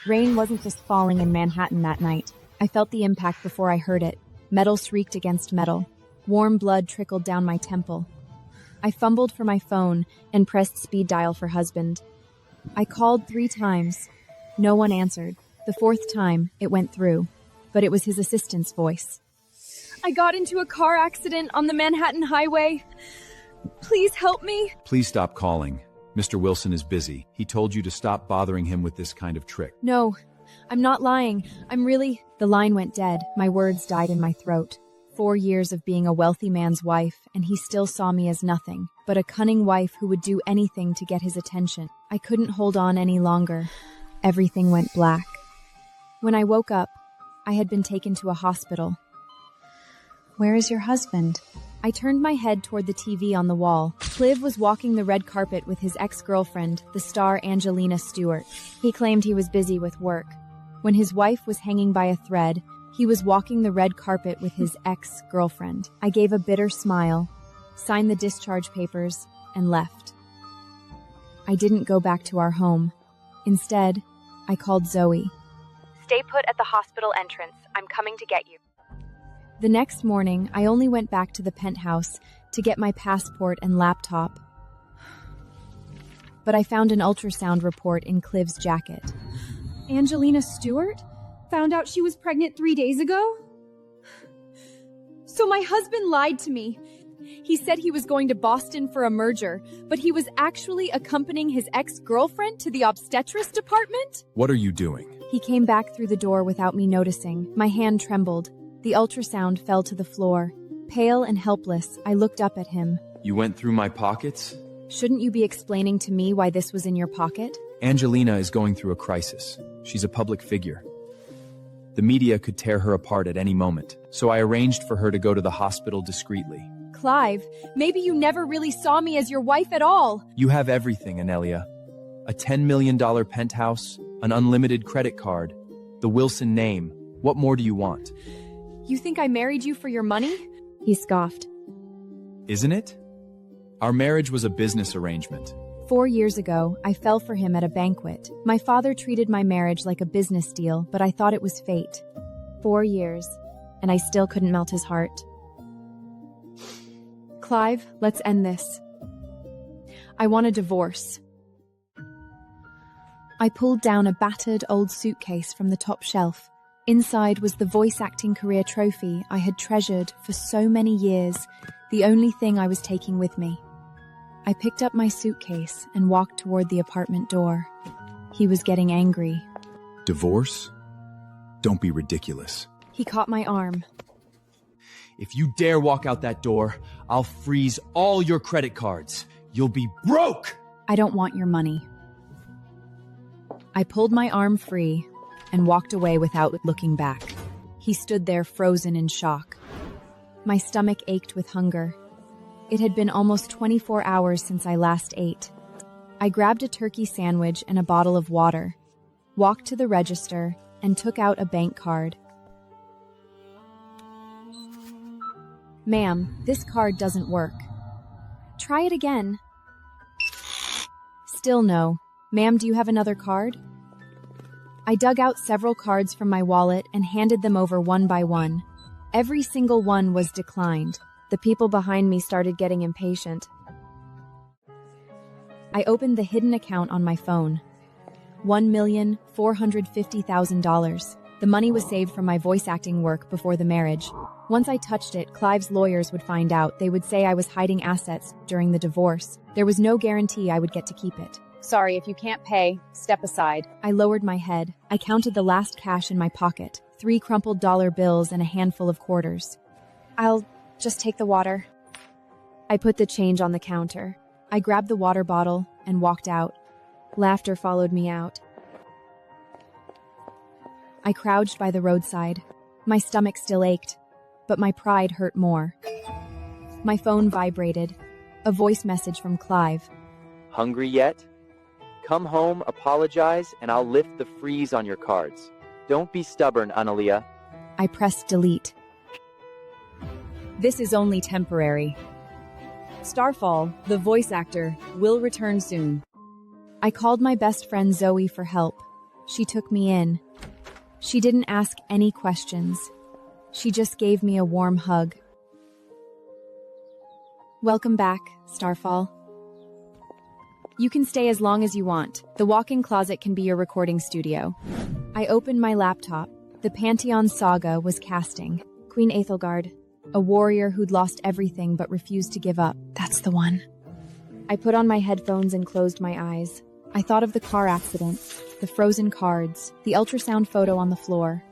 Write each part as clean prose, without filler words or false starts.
Rain wasn't just falling in Manhattan that night. I felt the impact before I heard it. Metal shrieked against metal. Warm blood trickled down my temple. I fumbled for my phone and pressed speed dial for husband. I called 3 times. No one answered. The 4th time, it went through, but it was his assistant's voice. I got into a car accident on the Manhattan highway. Please help me. Please stop calling. Mr. Wilson is busy. He told you to stop bothering him with this kind of trick. No, I'm not lying. I'm really... The line went dead. My words died in my throat. 4 years of being a wealthy man's wife, and he still saw me as nothing, but a cunning wife who would do anything to get his attention. I couldn't hold on any longer. Everything went black. When I woke up, I had been taken to a hospital. Where is your husband? I turned my head toward the TV on the wall. Clive was walking the red carpet with his ex-girlfriend, the star Angelena Stewart. He claimed he was busy with work. When his wife was hanging by a thread, he was walking the red carpet with his ex-girlfriend. I gave a bitter smile, signed the discharge papers, and left. I didn't go back to our home. Instead, I called Zoe. Stay put at the hospital entrance. I'm coming to get you. The next morning, I only went back to the penthouse to get my passport and laptop. But I found an ultrasound report in Clive's jacket. Angelena Stewart? Found out she was pregnant 3 days ago? So my husband lied to me. He said he was going to Boston for a merger, but he was actually accompanying his ex-girlfriend to the obstetrics department? What are you doing? He came back through the door without me noticing. My hand trembled. The ultrasound fell to the floor. Pale and helpless, I looked up at him. You went through my pockets? Shouldn't you be explaining to me why this was in your pocket? Angelena is going through a crisis. She's a public figure. The media could tear her apart at any moment, so I arranged for her to go to the hospital discreetly. Clive, maybe you never really saw me as your wife at all. You have everything, Analia. A $10 million penthouse, an unlimited credit card, the Wilson name. What more do you want? You think I married you for your money? He scoffed. Isn't it? Our marriage was a business arrangement. 4 years ago, I fell for him at a banquet. My father treated my marriage like a business deal, but I thought it was fate. 4 years, and I still couldn't melt his heart. Clive, let's end this. I want a divorce. I pulled down a battered old suitcase from the top shelf. Inside was the voice acting career trophy I had treasured for so many years, the only thing I was taking with me. I picked up my suitcase and walked toward the apartment door. He was getting angry. Divorce? Don't be ridiculous. He caught my arm. If you dare walk out that door, I'll freeze all your credit cards. You'll be broke! I don't want your money. I pulled my arm free and walked away without looking back. He stood there frozen in shock. My stomach ached with hunger. It had been almost 24 hours since I last ate. I grabbed a turkey sandwich and a bottle of water, walked to the register, and took out a bank card. Ma'am, this card doesn't work. Try it again. Still no. Ma'am, do you have another card? I dug out several cards from my wallet and handed them over one by one. Every single one was declined. The people behind me started getting impatient. I opened the hidden account on my phone. $1,450,000. The money was saved from my voice acting work before the marriage. Once I touched it, Clive's lawyers would find out. They would say I was hiding assets during the divorce. There was no guarantee I would get to keep it. Sorry, if you can't pay, step aside. I lowered my head. I counted the last cash in my pocket, 3 crumpled dollar bills and a handful of quarters. I'll just take the water. I put the change on the counter. I grabbed the water bottle and walked out. Laughter followed me out. I crouched by the roadside. My stomach still ached, but my pride hurt more. My phone vibrated. A voice message from Clive. Hungry yet? Come home, apologize, and I'll lift the freeze on your cards. Don't be stubborn, Analia. I pressed delete. This is only temporary. Starfall, the voice actor, will return soon. I called my best friend Zoe for help. She took me in. She didn't ask any questions. She just gave me a warm hug. Welcome back, Starfall. You can stay as long as you want. The walk-in closet can be your recording studio. I opened my laptop. The Pantheon saga was casting. Queen Aethelgard, a warrior who'd lost everything but refused to give up. That's the one. I put on my headphones and closed my eyes. I thought of the car accident, the frozen cards, the ultrasound photo on the floor.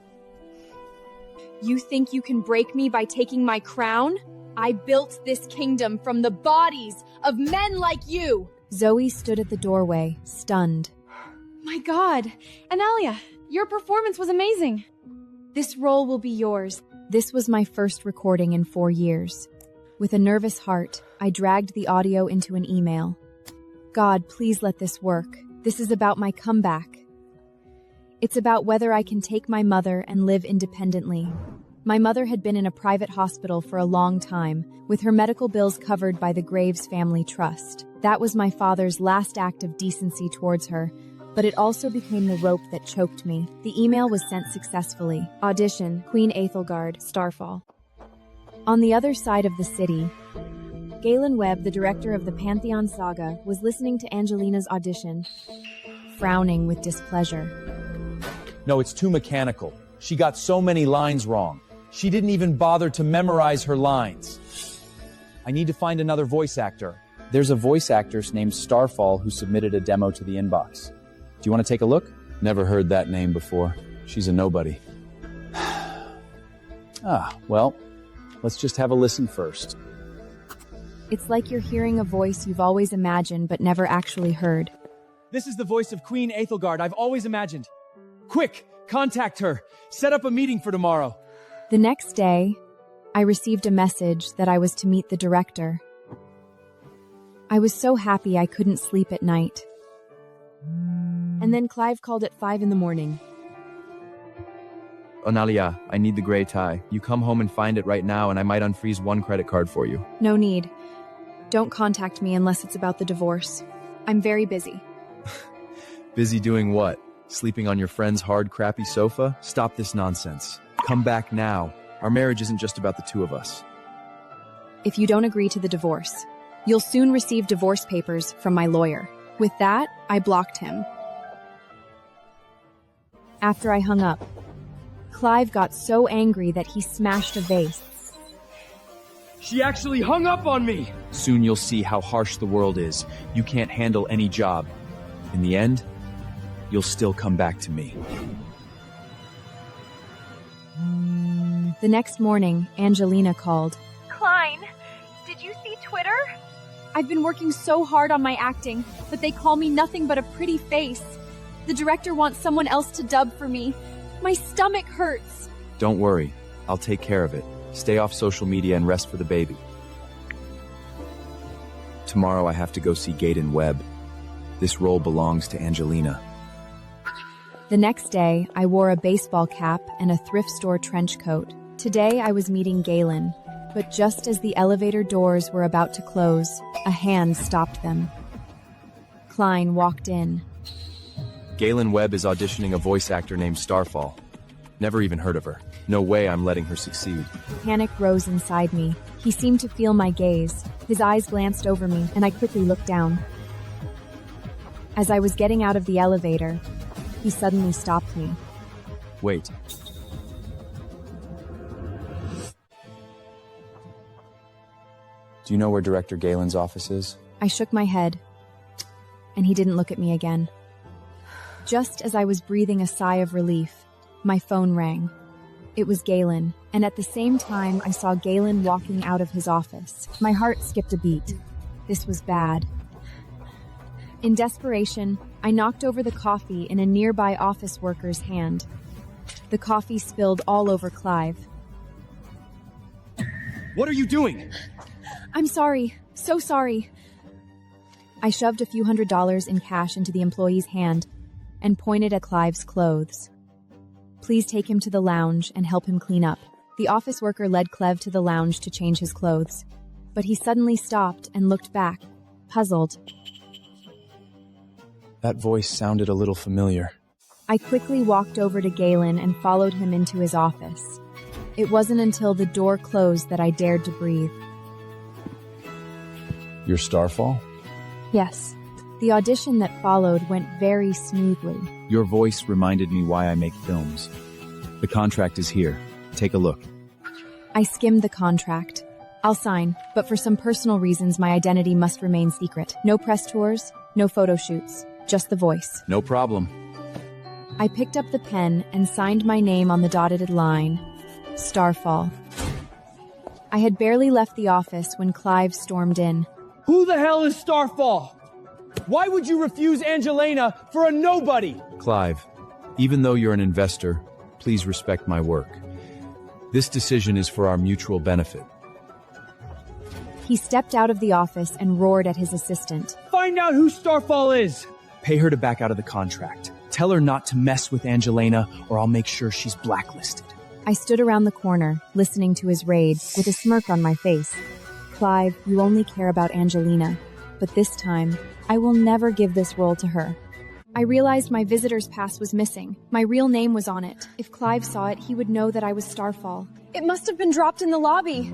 You think you can break me by taking my crown? I built this kingdom from the bodies of men like you! Zoe stood at the doorway, stunned. My God, Analia, your performance was amazing. This role will be yours. This was my first recording in 4 years. With a nervous heart, I dragged the audio into an email. God, please let this work. This is about my comeback. It's about whether I can take my mother and live independently. My mother had been in a private hospital for a long time, with her medical bills covered by the Graves Family Trust. That was my father's last act of decency towards her, but it also became the rope that choked me. The email was sent successfully. Audition, Queen Aethelgard, Starfall. On the other side of the city, Gaylon Webb, the director of the Pantheon saga, was listening to Angelena's audition, frowning with displeasure. No, it's too mechanical. She got so many lines wrong. She didn't even bother to memorize her lines. I need to find another voice actor. There's a voice actress named Starfall who submitted a demo to the inbox. Do you want to take a look? Never heard that name before. She's a nobody. Well, let's just have a listen first. It's like you're hearing a voice you've always imagined but never actually heard. This is the voice of Queen Aethelgard I've always imagined. Quick, contact her. Set up a meeting for tomorrow. The next day, I received a message that I was to meet the director. I was so happy I couldn't sleep at night. And then Clive called at 5 in the morning. Analia, I need the gray tie. You come home and find it right now and I might unfreeze one credit card for you. No need. Don't contact me unless it's about the divorce. I'm very busy. Busy doing what? Sleeping on your friend's hard, crappy sofa? Stop this nonsense. Come back now. Our marriage isn't just about the two of us. If you don't agree to the divorce, you'll soon receive divorce papers from my lawyer. With that, I blocked him. After I hung up, Clive got so angry that he smashed a vase. She actually hung up on me! Soon you'll see how harsh the world is. You can't handle any job. In the end, you'll still come back to me. The next morning, Angelena called. Klein, did you see Twitter? I've been working so hard on my acting, but they call me nothing but a pretty face. The director wants someone else to dub for me. My stomach hurts. Don't worry. I'll take care of it. Stay off social media and rest for the baby. Tomorrow I have to go see Gaylon Webb. This role belongs to Angelena. The next day, I wore a baseball cap and a thrift store trench coat. Today, I was meeting Gaylon, but just as the elevator doors were about to close, a hand stopped them. Klein walked in. Gaylon Webb is auditioning a voice actor named Starfall. Never even heard of her. No way I'm letting her succeed. Panic rose inside me. He seemed to feel my gaze. His eyes glanced over me, and I quickly looked down. As I was getting out of the elevator, he suddenly stopped me. Wait. Do you know where Director Gaylon's office is? I shook my head, and he didn't look at me again. Just as I was breathing a sigh of relief, my phone rang. It was Gaylon, and at the same time I saw Gaylon walking out of his office. My heart skipped a beat. This was bad. In desperation, I knocked over the coffee in a nearby office worker's hand. The coffee spilled all over Clive. What are you doing? I'm sorry. So sorry. I shoved a few $100s in cash into the employee's hand and pointed at Clive's clothes. Please take him to the lounge and help him clean up. The office worker led Clive to the lounge to change his clothes, but he suddenly stopped and looked back, puzzled. That voice sounded a little familiar. I quickly walked over to Gaylon and followed him into his office. It wasn't until the door closed that I dared to breathe. Your Starfall? Yes. The audition that followed went very smoothly. Your voice reminded me why I make films. The contract is here. Take a look. I skimmed the contract. I'll sign, but for some personal reasons my identity must remain secret. No press tours, no photo shoots, just the voice. No problem. I picked up the pen and signed my name on the dotted line. Starfall. I had barely left the office when Clive stormed in. Who the hell is Starfall? Why would you refuse Angelena for a nobody? Clive, even though you're an investor, please respect my work. This decision is for our mutual benefit. He stepped out of the office and roared at his assistant. Find out who Starfall is. Pay her to back out of the contract. Tell her not to mess with Angelena, or I'll make sure she's blacklisted. I stood around the corner, listening to his rage, with a smirk on my face. Clive, you only care about Angelena. But this time, I will never give this role to her. I realized my visitor's pass was missing. My real name was on it. If Clive saw it, he would know that I was Starfall. It must have been dropped in the lobby.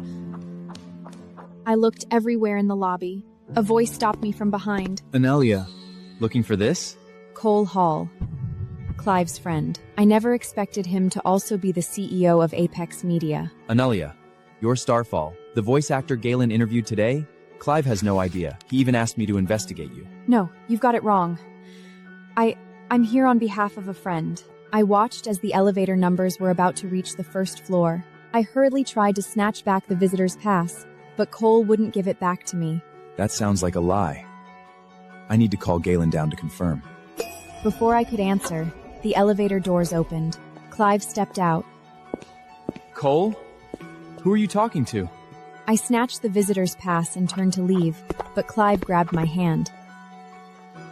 I looked everywhere in the lobby. A voice stopped me from behind. Analia, looking for this? Cole Hall, Clive's friend. I never expected him to also be the CEO of Apex Media. Analia, your Starfall. The voice actor Gaylon interviewed today? Clive has no idea. He even asked me to investigate you. No, you've got it wrong. I'm here on behalf of a friend. I watched as the elevator numbers were about to reach the first floor. I hurriedly tried to snatch back the visitor's pass, but Cole wouldn't give it back to me. That sounds like a lie. I need to call Gaylon down to confirm. Before I could answer, the elevator doors opened. Clive stepped out. Cole? Who are you talking to? I snatched the visitor's pass and turned to leave, but Clive grabbed my hand.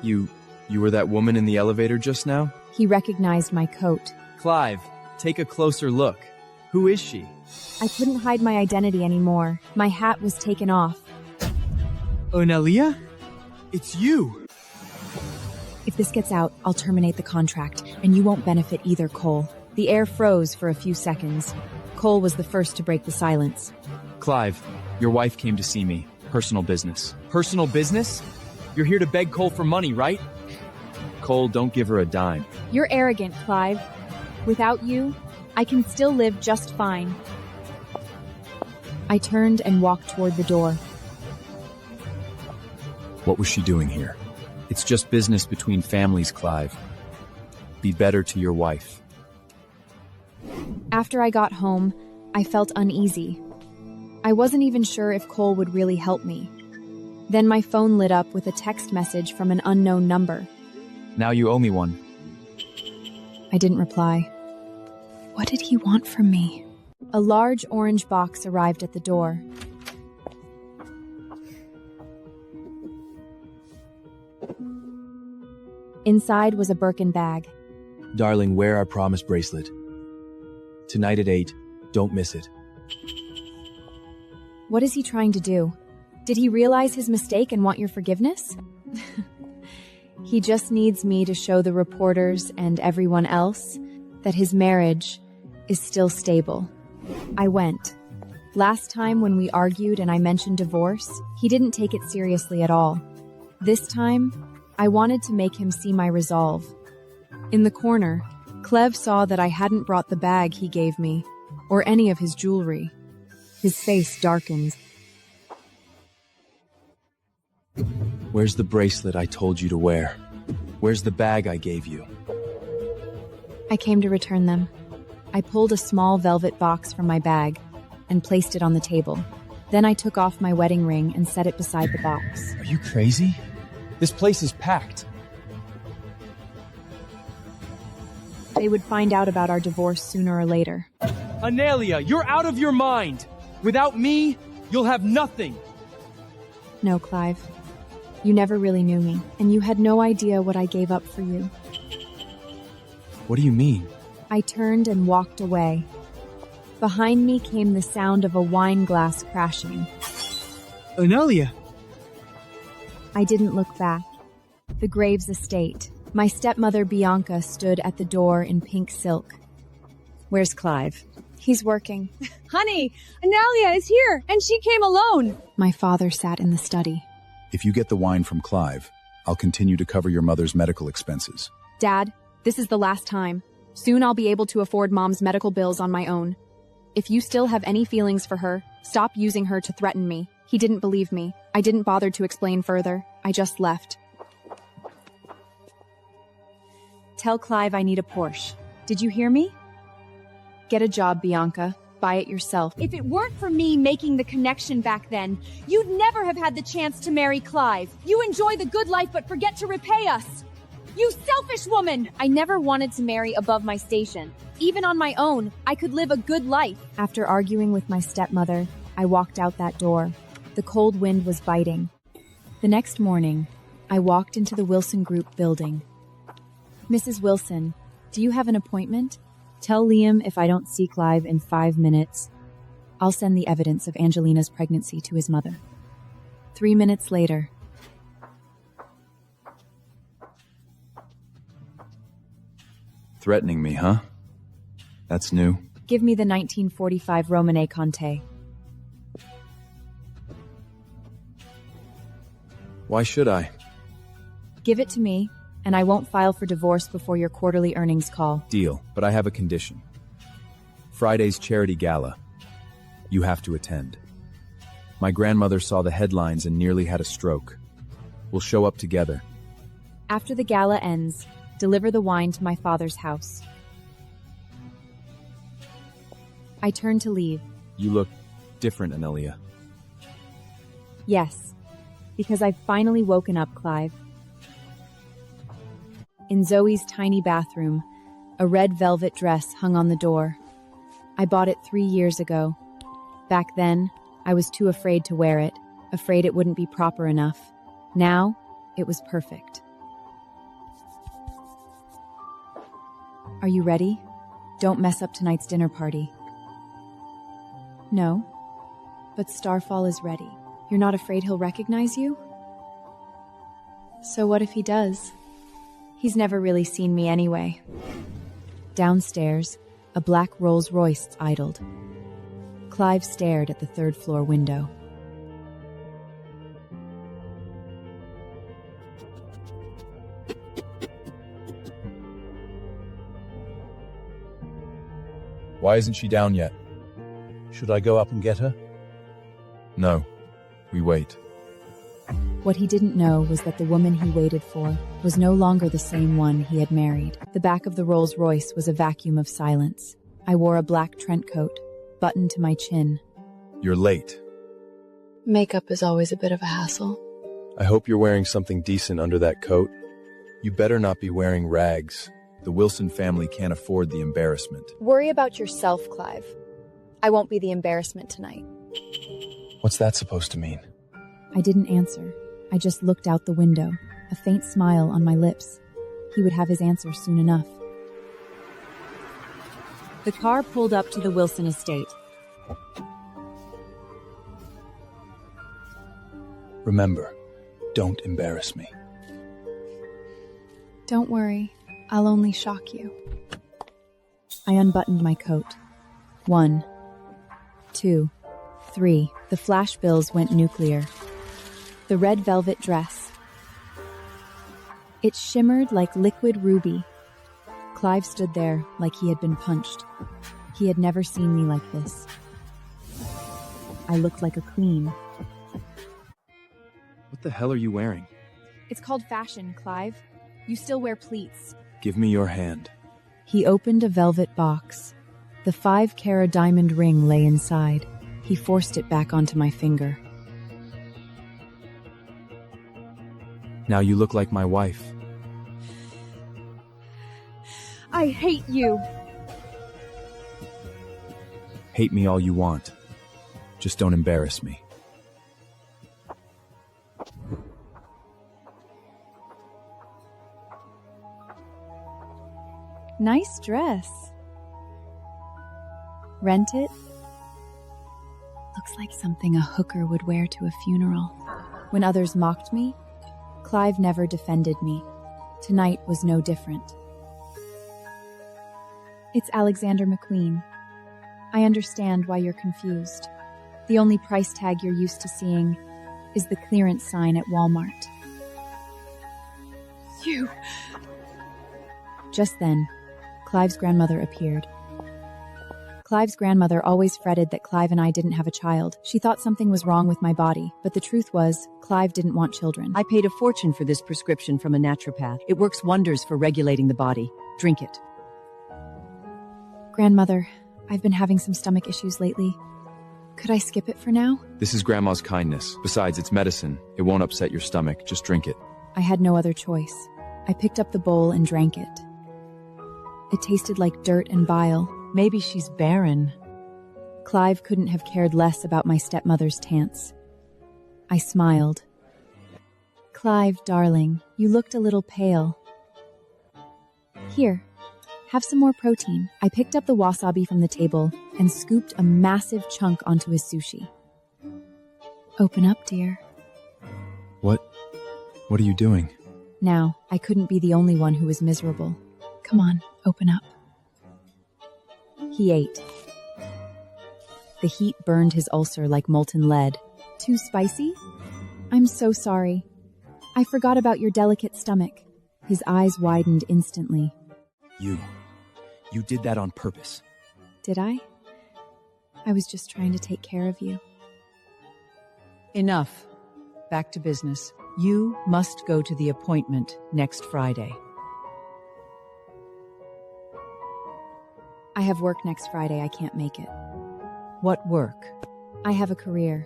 You were that woman in the elevator just now? He recognized my coat. Clive, take a closer look. Who is she? I couldn't hide my identity anymore. My hat was taken off. Analia? It's you! If this gets out, I'll terminate the contract, and you won't benefit either, Cole. The air froze for a few seconds. Cole was the first to break the silence. Clive, your wife came to see me. Personal business. Personal business? You're here to beg Cole for money, right? Cole, don't give her a dime. You're arrogant, Clive. Without you, I can still live just fine. I turned and walked toward the door. What was she doing here? It's just business between families, Clive. Be better to your wife. After I got home, I felt uneasy. I wasn't even sure if Cole would really help me. Then my phone lit up with a text message from an unknown number. Now you owe me one. I didn't reply. What did he want from me? A large orange box arrived at the door. Inside was a Birkin bag. Darling, wear our promise bracelet. Tonight at 8. Don't miss it. What is he trying to do? Did he realize his mistake and want your forgiveness? He just needs me to show the reporters and everyone else that his marriage is still stable. I went. Last time when we argued and I mentioned divorce, he didn't take it seriously at all. This time, I wanted to make him see my resolve. In the corner, Clive saw that I hadn't brought the bag he gave me, or any of his jewelry. His face darkened. Where's the bracelet I told you to wear? Where's the bag I gave you? I came to return them. I pulled a small velvet box from my bag and placed it on the table. Then I took off my wedding ring and set it beside the box. Are you crazy? This place is packed. They would find out about our divorce sooner or later. Analia, you're out of your mind! Without me, you'll have nothing! No, Clive. You never really knew me, and you had no idea what I gave up for you. What do you mean? I turned and walked away. Behind me came the sound of a wine glass crashing. Analia! I didn't look back. The Graves estate. My stepmother Bianca stood at the door in pink silk. Where's Clive? He's working. Honey, Analia is here, and she came alone. My father sat in the study. If you get the wine from Clive, I'll continue to cover your mother's medical expenses. Dad, this is the last time. Soon I'll be able to afford Mom's medical bills on my own. If you still have any feelings for her, stop using her to threaten me. He didn't believe me. I didn't bother to explain further. I just left. Tell Clive I need a Porsche. Did you hear me? Get a job, Bianca. Buy it yourself. If it weren't for me making the connection back then, you'd never have had the chance to marry Clive. You enjoy the good life but forget to repay us. You selfish woman! I never wanted to marry above my station. Even on my own, I could live a good life. After arguing with my stepmother, I walked out that door. The cold wind was biting. The next morning, I walked into the Wilson Group building. Mrs. Wilson, do you have an appointment? Tell Liam if I don't see Clive in 5 minutes, I'll send the evidence of Angelena's pregnancy to his mother. 3 minutes later. Threatening me, huh? That's new. Give me the 1945 Romanée Conté. Why should I? Give it to me, and I won't file for divorce before your quarterly earnings call. Deal, but I have a condition. Friday's charity gala. You have to attend. My grandmother saw the headlines and nearly had a stroke. We'll show up together. After the gala ends, deliver the wine to my father's house. I turn to leave. You look different, Analia. Yes, because I've finally woken up, Clive. In Zoe's tiny bathroom, a red velvet dress hung on the door. I bought it 3 years ago. Back then, I was too afraid to wear it, afraid it wouldn't be proper enough. Now, it was perfect. Are you ready? Don't mess up tonight's dinner party. No, but Starfall is ready. You're not afraid he'll recognize you? So what if he does? He's never really seen me anyway. Downstairs, a black Rolls-Royce idled. Clive stared at the third-floor window. Why isn't she down yet? Should I go up and get her? No, we wait. What he didn't know was that the woman he waited for was no longer the same one he had married. The back of the Rolls-Royce was a vacuum of silence. I wore a black trench coat, buttoned to my chin. You're late. Makeup is always a bit of a hassle. I hope you're wearing something decent under that coat. You better not be wearing rags. The Wilson family can't afford the embarrassment. Worry about yourself, Clive. I won't be the embarrassment tonight. What's that supposed to mean? I didn't answer. I just looked out the window, a faint smile on my lips. He would have his answer soon enough. The car pulled up to the Wilson estate. Remember, don't embarrass me. Don't worry, I'll only shock you. I unbuttoned my coat. 1, 2, 3. The flash bills went nuclear. The red velvet dress. It shimmered like liquid ruby. Clive stood there like he had been punched. He had never seen me like this. I looked like a queen. What the hell are you wearing? It's called fashion, Clive. You still wear pleats. Give me your hand. He opened a velvet box. The 5-carat diamond ring lay inside. He forced it back onto my finger. Now you look like my wife. I hate you. Hate me all you want. Just don't embarrass me. Nice dress. Rent it? Looks like something a hooker would wear to a funeral. When others mocked me, Clive never defended me. Tonight was no different. It's Alexander McQueen. I understand why you're confused. The only price tag you're used to seeing is the clearance sign at Walmart. You... Just then, Clive's grandmother appeared. Clive's grandmother always fretted that Clive and I didn't have a child. She thought something was wrong with my body, but the truth was, Clive didn't want children. I paid a fortune for this prescription from a naturopath. It works wonders for regulating the body. Drink it. Grandmother, I've been having some stomach issues lately. Could I skip it for now? This is Grandma's kindness. Besides, it's medicine. It won't upset your stomach. Just drink it. I had no other choice. I picked up the bowl and drank it. It tasted like dirt and bile. Maybe she's barren. Clive couldn't have cared less about my stepmother's tants. I smiled. Clive, darling, you looked a little pale. Here, have some more protein. I picked up the wasabi from the table and scooped a massive chunk onto his sushi. Open up, dear. What are you doing? Now, I couldn't be the only one who was miserable. Come on, open up. He ate. The heat burned his ulcer like molten lead. Too spicy? I'm so sorry. I forgot about your delicate stomach. His eyes widened instantly. You did that on purpose. Did I? I was just trying to take care of you. Enough. Back to business. You must go to the appointment next Friday. I have work next Friday. I can't make it. What work? I have a career.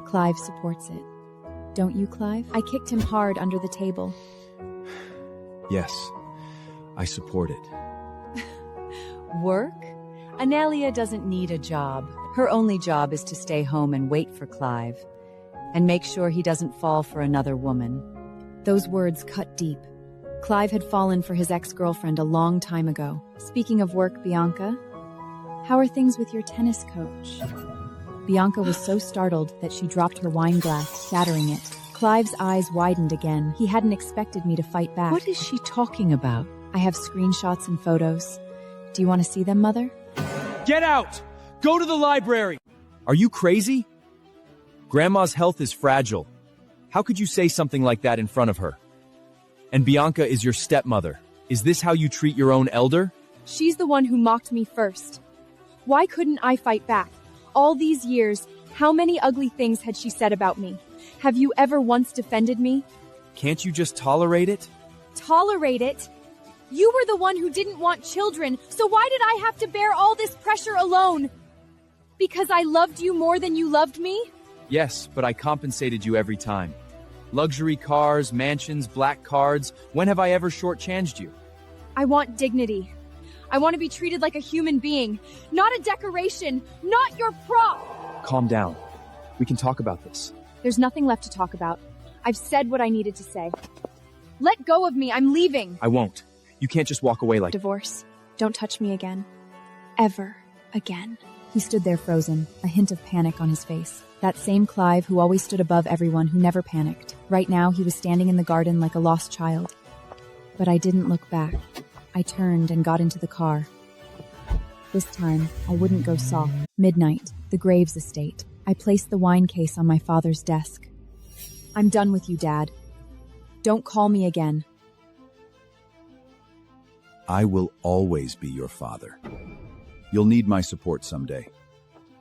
Clive supports it. Don't you, Clive? I kicked him hard under the table. Yes, I support it. Work? Analia doesn't need a job. Her only job is to stay home and wait for Clive, and make sure he doesn't fall for another woman. Those words cut deep. Clive had fallen for his ex-girlfriend a long time ago. Speaking of work, Bianca, how are things with your tennis coach? Bianca was so startled that she dropped her wine glass, shattering it. Clive's eyes widened again. He hadn't expected me to fight back. What is she talking about? I have screenshots and photos. Do you want to see them, Mother? Get out! Go to the library! Are you crazy? Grandma's health is fragile. How could you say something like that in front of her? And Bianca is your stepmother. Is this how you treat your own elder? She's the one who mocked me first. Why couldn't I fight back? All these years, how many ugly things had she said about me? Have you ever once defended me? Can't you just tolerate it? Tolerate it? You were the one who didn't want children, so why did I have to bear all this pressure alone? Because I loved you more than you loved me? Yes, but I compensated you every time. Luxury cars, mansions, black cards. When have I ever shortchanged you? I want dignity. I want to be treated like a human being, not a decoration, not your prop. Calm down. We can talk about this. There's nothing left to talk about. I've said what I needed to say. Let go of me. I'm leaving. I won't. You can't just walk away like... Divorce. Don't touch me again. Ever again. He stood there frozen, a hint of panic on his face. That same Clive who always stood above everyone, who never panicked. Right now, he was standing in the garden like a lost child. But I didn't look back. I turned and got into the car. This time, I wouldn't go soft. Midnight, the Graves estate. I placed the wine case on my father's desk. I'm done with you, Dad. Don't call me again. I will always be your father. You'll need my support someday.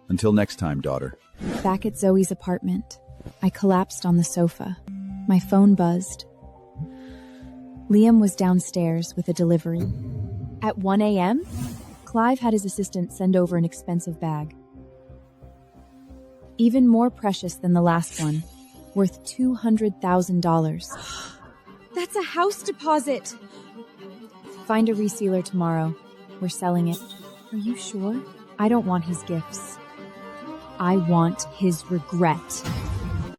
Until next time, daughter. Back at Zoe's apartment, I collapsed on the sofa. My phone buzzed. Liam was downstairs with a delivery. At 1 a.m., Clive had his assistant send over an expensive bag. Even more precious than the last one, worth $200,000. That's a house deposit. Find a resealer tomorrow. We're selling it. Are you sure? I don't want his gifts. I want his regret.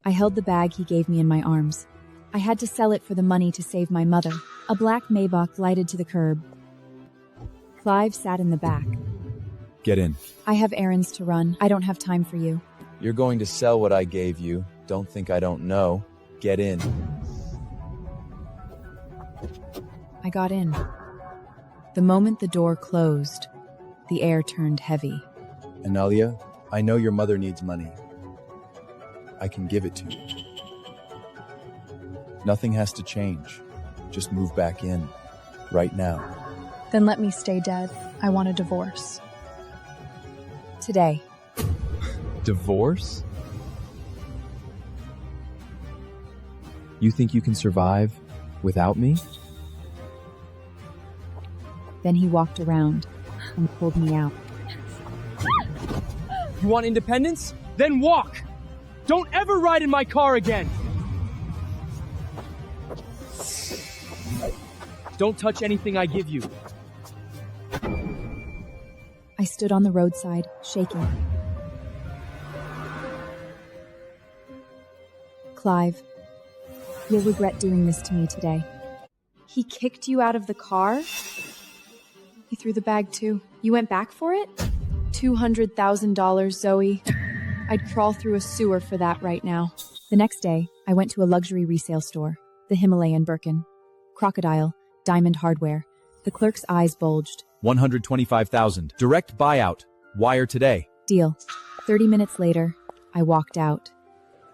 I held the bag he gave me in my arms. I had to sell it for the money to save my mother. A black Maybach glided to the curb. Clive sat in the back. Get in. I have errands to run. I don't have time for you. You're going to sell what I gave you. Don't think I don't know. Get in. I got in. The moment the door closed, the air turned heavy. Analia, I know your mother needs money. I can give it to you. Nothing has to change. Just move back in. Right now. Then let me stay dead. I want a divorce. Today. Divorce? You think you can survive without me? Then he walked around and pulled me out. You want independence? Then walk! Don't ever ride in my car again! Don't touch anything I give you. I stood on the roadside, shaking. Clive, you'll regret doing this to me today. He kicked you out of the car? He threw the bag too. You went back for it? $200,000, Zoe. I'd crawl through a sewer for that right now. The next day, I went to a luxury resale store, the Himalayan Birkin. Crocodile, diamond hardware. The clerk's eyes bulged. $125,000. Direct buyout. Wire today. Deal. 30 minutes later, I walked out.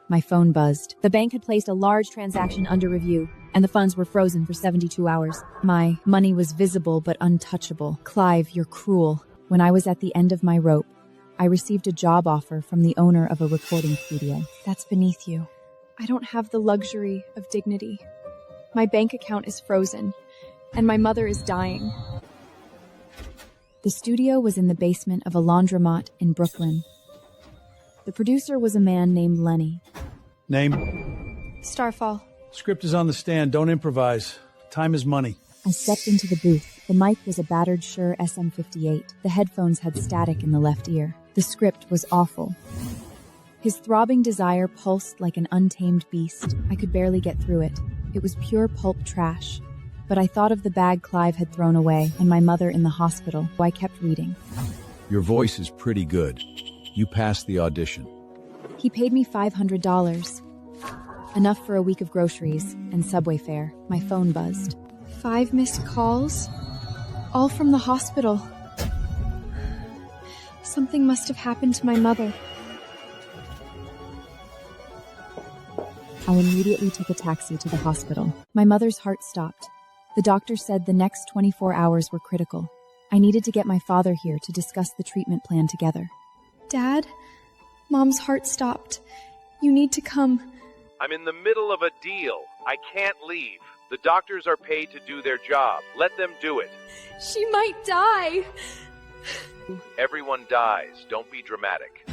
My phone buzzed. The bank had placed a large transaction under review, and the funds were frozen for 72 hours. My money was visible but untouchable. Clive, you're cruel. When I was at the end of my rope, I received a job offer from the owner of a recording studio. That's beneath you. I don't have the luxury of dignity. My bank account is frozen, and my mother is dying. The studio was in the basement of a laundromat in Brooklyn. The producer was a man named Lenny. Name? Starfall. Script is on the stand. Don't improvise. Time is money. I stepped into the booth. The mic was a battered Shure SM58. The headphones had static in the left ear. The script was awful. His throbbing desire pulsed like an untamed beast. I could barely get through it. It was pure pulp trash. But I thought of the bag Clive had thrown away and my mother in the hospital, so I kept reading. Your voice is pretty good. You passed the audition. He paid me $500. Enough for a week of groceries and subway fare. My phone buzzed. 5 missed calls? All from the hospital. Something must have happened to my mother. I immediately took a taxi to the hospital. My mother's heart stopped. The doctor said the next 24 hours were critical. I needed to get my father here to discuss the treatment plan together. Dad, Mom's heart stopped. You need to come. I'm in the middle of a deal. I can't leave. The doctors are paid to do their job. Let them do it. She might die. Everyone dies. Don't be dramatic.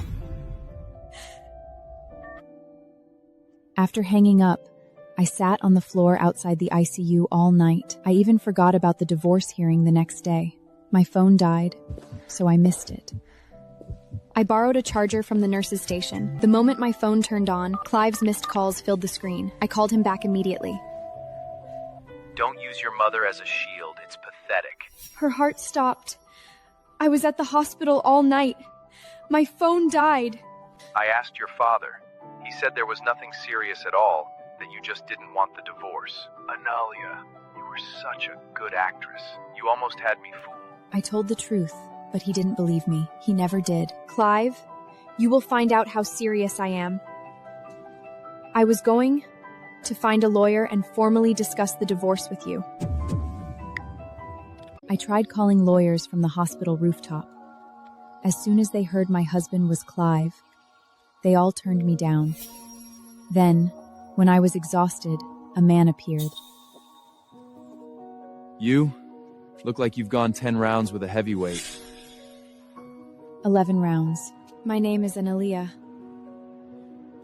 After hanging up, I sat on the floor outside the ICU all night. I even forgot about the divorce hearing the next day. My phone died, so I missed it. I borrowed a charger from the nurse's station. The moment my phone turned on, Clive's missed calls filled the screen. I called him back immediately. Don't use your mother as a shield. It's pathetic. Her heart stopped. I was at the hospital all night. My phone died. I asked your father. He said there was nothing serious at all, that you just didn't want the divorce. Analia, you were such a good actress. You almost had me fooled. I told the truth, but he didn't believe me. He never did. Clive, you will find out how serious I am. I was going to find a lawyer and formally discuss the divorce with you. I tried calling lawyers from the hospital rooftop. As soon as they heard my husband was Clive, they all turned me down. Then, when I was exhausted, a man appeared. You? Look like you've gone 10 rounds with a heavyweight. 11 rounds. My name is Analia.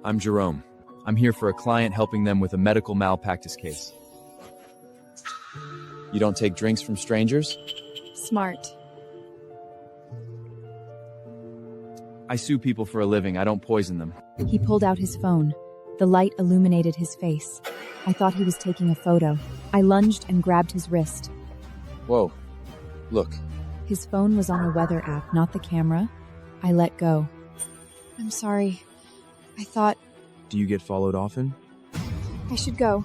I'm Jerome. I'm here for a client helping them with a medical malpractice case. You don't take drinks from strangers? Smart. I sue people for a living. I don't poison them. He pulled out his phone. The light illuminated his face. I thought he was taking a photo. I lunged and grabbed his wrist. Whoa. Look. His phone was on the weather app, not the camera. I let go. I'm sorry. I thought... Do you get followed often? I should go.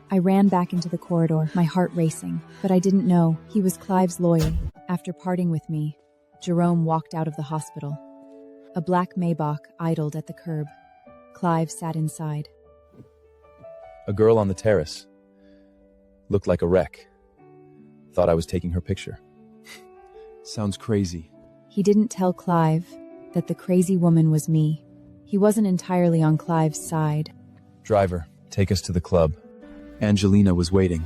I ran back into the corridor, my heart racing, but I didn't know he was Clive's lawyer. After parting with me, Jerome walked out of the hospital. A black Maybach idled at the curb. Clive sat inside. A girl on the terrace. Looked like a wreck. Thought I was taking her picture. Sounds crazy. He didn't tell Clive that the crazy woman was me. He wasn't entirely on Clive's side. Driver, take us to the club. Angelena was waiting.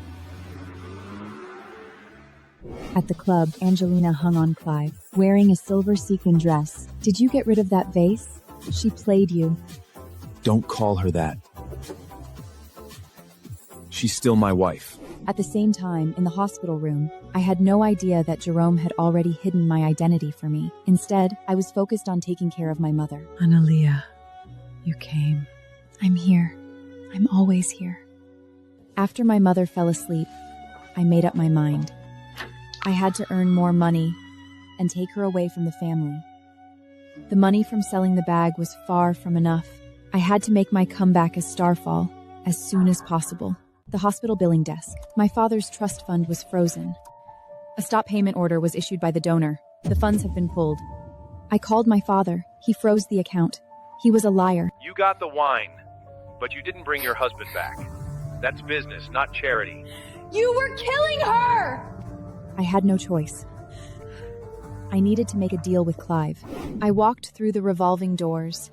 At the club, Angelena hung on Clive, wearing a silver sequin dress. Did you get rid of that vase? She played you. Don't call her that. She's still my wife. At the same time, in the hospital room, I had no idea that Jerome had already hidden my identity for me. Instead, I was focused on taking care of my mother. Analia, you came. I'm here. I'm always here. After my mother fell asleep, I made up my mind. I had to earn more money and take her away from the family. The money from selling the bag was far from enough. I had to make my comeback as Starfall as soon as possible. The hospital billing desk. My father's trust fund was frozen. A stop payment order was issued by the donor. The funds have been pulled. I called my father. He froze the account. He was a liar. You got the wine, but you didn't bring your husband back. That's business, not charity. You were killing her! I had no choice. I needed to make a deal with Clive. I walked through the revolving doors.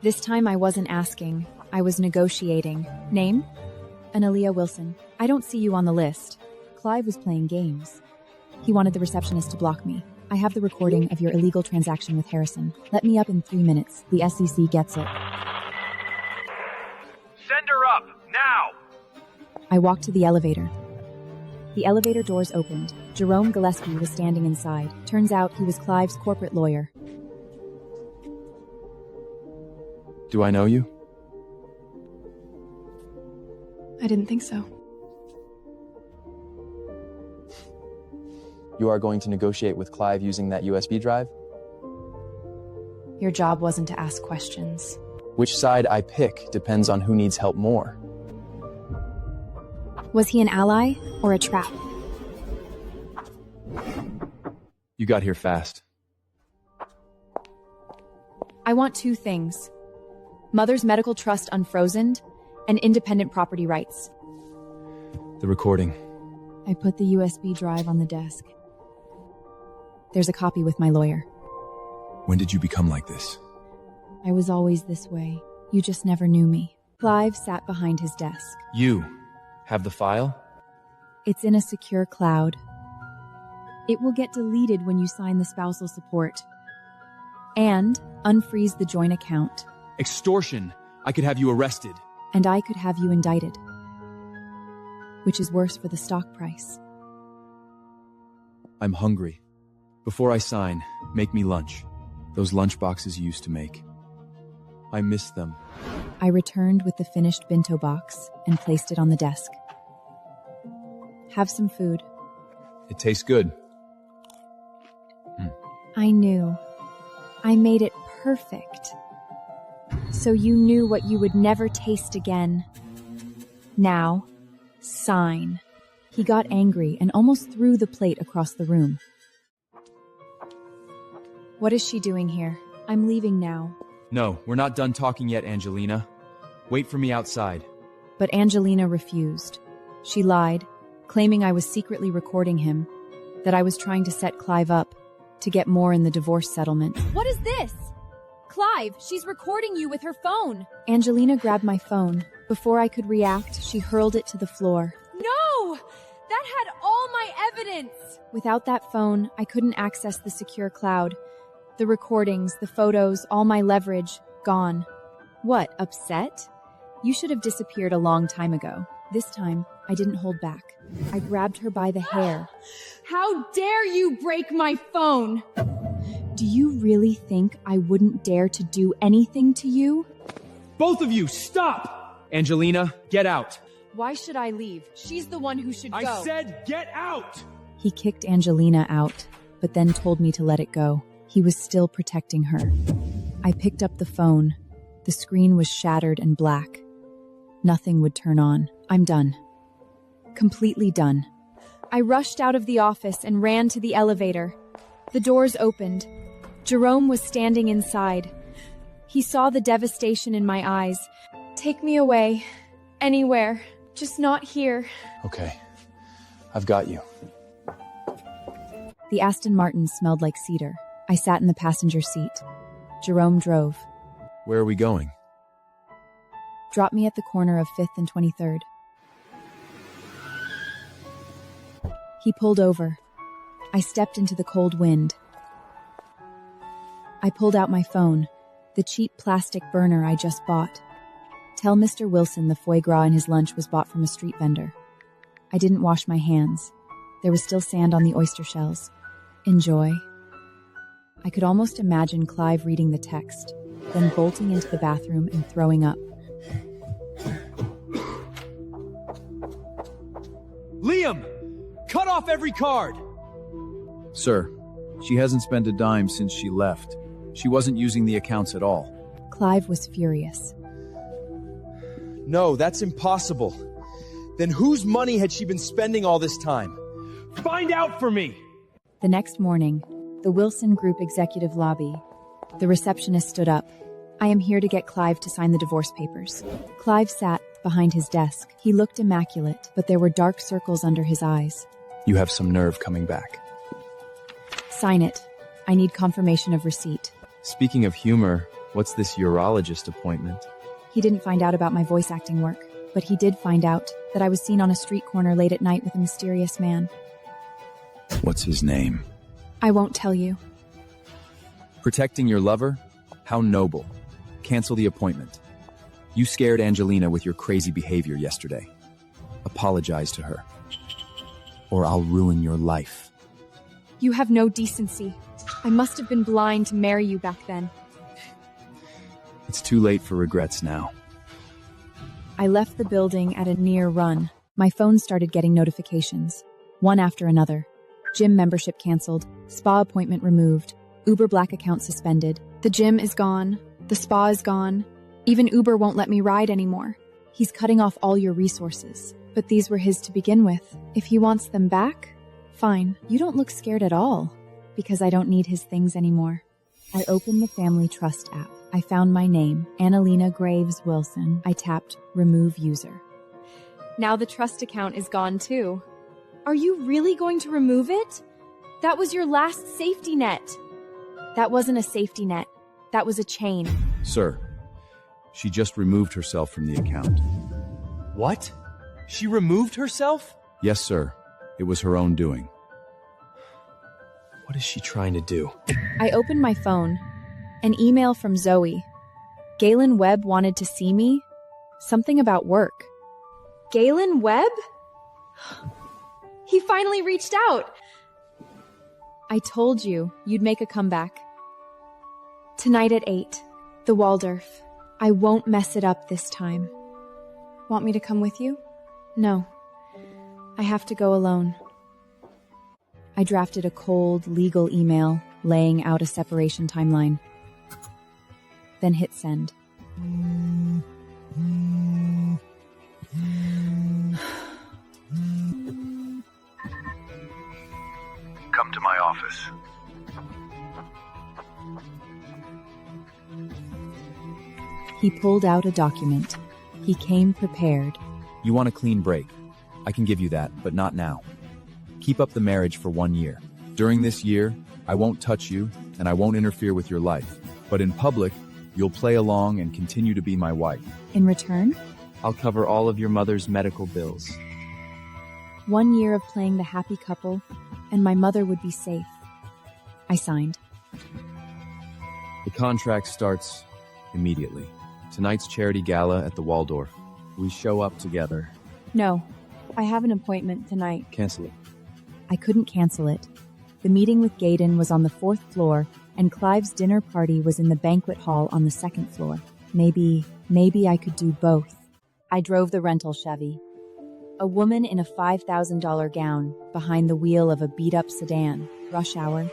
This time I wasn't asking. I was negotiating. Name? Analia Wilson. I don't see you on the list. Clive was playing games. He wanted the receptionist to block me. I have the recording of your illegal transaction with Harrison. Let me up in 3 minutes. The SEC gets it. Send her up, now! I walked to the elevator. The elevator doors opened. Jerome Gillespie was standing inside. Turns out he was Clive's corporate lawyer. Do I know you? I didn't think so. You are going to negotiate with Clive using that USB drive? Your job wasn't to ask questions. Which side I pick depends on who needs help more. Was he an ally or a trap? You got here fast. I want 2 things. Mother's medical trust unfrozen and independent property rights. The recording. I put the USB drive on the desk. There's a copy with my lawyer. When did you become like this? I was always this way. You just never knew me. Clive sat behind his desk. You have the file? It's in a secure cloud. It will get deleted when you sign the spousal support. And unfreeze the joint account. Extortion. I could have you arrested. And I could have you indicted. Which is worse for the stock price. I'm hungry. Before I sign, make me lunch. Those lunch boxes you used to make. I miss them. I returned with the finished bento box and placed it on the desk. Have some food. It tastes good. I knew. I made it perfect. So you knew what you would never taste again. Now, sign. He got angry and almost threw the plate across the room. What is she doing here? I'm leaving now. No, we're not done talking yet, Angelena. Wait for me outside. But Angelena refused. She lied, claiming I was secretly recording him, that I was trying to set Clive up to get more in the divorce settlement. What is this? Clive, she's recording you with her phone. Angelena grabbed my phone. Before I could react, she hurled it to the floor. No! That had all my evidence! Without that phone, I couldn't access the secure cloud. The recordings, the photos, all my leverage, gone. What, upset? You should have disappeared a long time ago. This time, I didn't hold back. I grabbed her by the hair. How dare you break my phone? Do you really think I wouldn't dare to do anything to you? Both of you, stop! Angelena, get out. Why should I leave? She's the one who should go. I said get out! He kicked Angelena out, but then told me to let it go. He was still protecting her. I picked up the phone. The screen was shattered and black. Nothing would turn on. I'm done. Completely done. I rushed out of the office and ran to the elevator. The doors opened. Jerome was standing inside. He saw the devastation in my eyes. Take me away. Anywhere. Just not here. Okay. I've got you. The Aston Martin smelled like cedar. I sat in the passenger seat. Jerome drove. Where are we going? Drop me at the corner of 5th and 23rd. He pulled over. I stepped into the cold wind. I pulled out my phone, the cheap plastic burner I just bought. Tell Mr. Wilson the foie gras in his lunch was bought from a street vendor. I didn't wash my hands. There was still sand on the oyster shells. Enjoy. I could almost imagine Clive reading the text, then bolting into the bathroom and throwing up. Liam! Cut off every card! Sir, she hasn't spent a dime since she left. She wasn't using the accounts at all. Clive was furious. No, that's impossible. Then whose money had she been spending all this time? Find out for me! The next morning, the Wilson Group executive lobby. The receptionist stood up. I am here to get Clive to sign the divorce papers. Clive sat behind his desk. He looked immaculate, but there were dark circles under his eyes. You have some nerve coming back. Sign it. I need confirmation of receipt. Speaking of humor, what's this urologist appointment? He didn't find out about my voice acting work, but he did find out that I was seen on a street corner late at night with a mysterious man. What's his name? I won't tell you. Protecting your lover? How noble. Cancel the appointment. You scared Angelena with your crazy behavior yesterday. Apologize to her, or I'll ruin your life. You have no decency. I must have been blind to marry you back then. It's too late for regrets now. I left the building at a near run. My phone started getting notifications, one after another. Gym membership canceled, spa appointment removed, Uber Black account suspended. The gym is gone, the spa is gone. Even Uber won't let me ride anymore. He's cutting off all your resources. But these were his to begin with. If he wants them back, fine. You don't look scared at all, because I don't need his things anymore. I opened the Family Trust app. I found my name, Angelena Graves Wilson. I tapped Remove User. Now the trust account is gone too. Are you really going to remove it? That was your last safety net. That wasn't a safety net. That was a chain. Sir, she just removed herself from the account. What? She removed herself? Yes, sir. It was her own doing. What is she trying to do? I opened my phone. An email from Zoe. Gaylon Webb wanted to see me. Something about work. Gaylon Webb? He finally reached out. I told you you'd make a comeback. Tonight at 8. The Waldorf. I won't mess it up this time. Want me to come with you? No. I have to go alone. I drafted a cold, legal email laying out a separation timeline. Then hit send. Come to my office. He pulled out a document. He came prepared. You want a clean break. I can give you that, but not now. Keep up the marriage for 1 year. During this year, I won't touch you, and I won't interfere with your life. But in public, you'll play along and continue to be my wife. In return? I'll cover all of your mother's medical bills. 1 year of playing the happy couple, and my mother would be safe. I signed. The contract starts immediately. Tonight's charity gala at the Waldorf. We show up together. No, I have an appointment tonight. Cancel it. I couldn't cancel it. The meeting with Gaydon was on the 4th floor, and Clive's dinner party was in the banquet hall on the 2nd floor. Maybe I could do both. I drove the rental Chevy. A woman in a $5,000 gown behind the wheel of a beat-up sedan. Rush hour.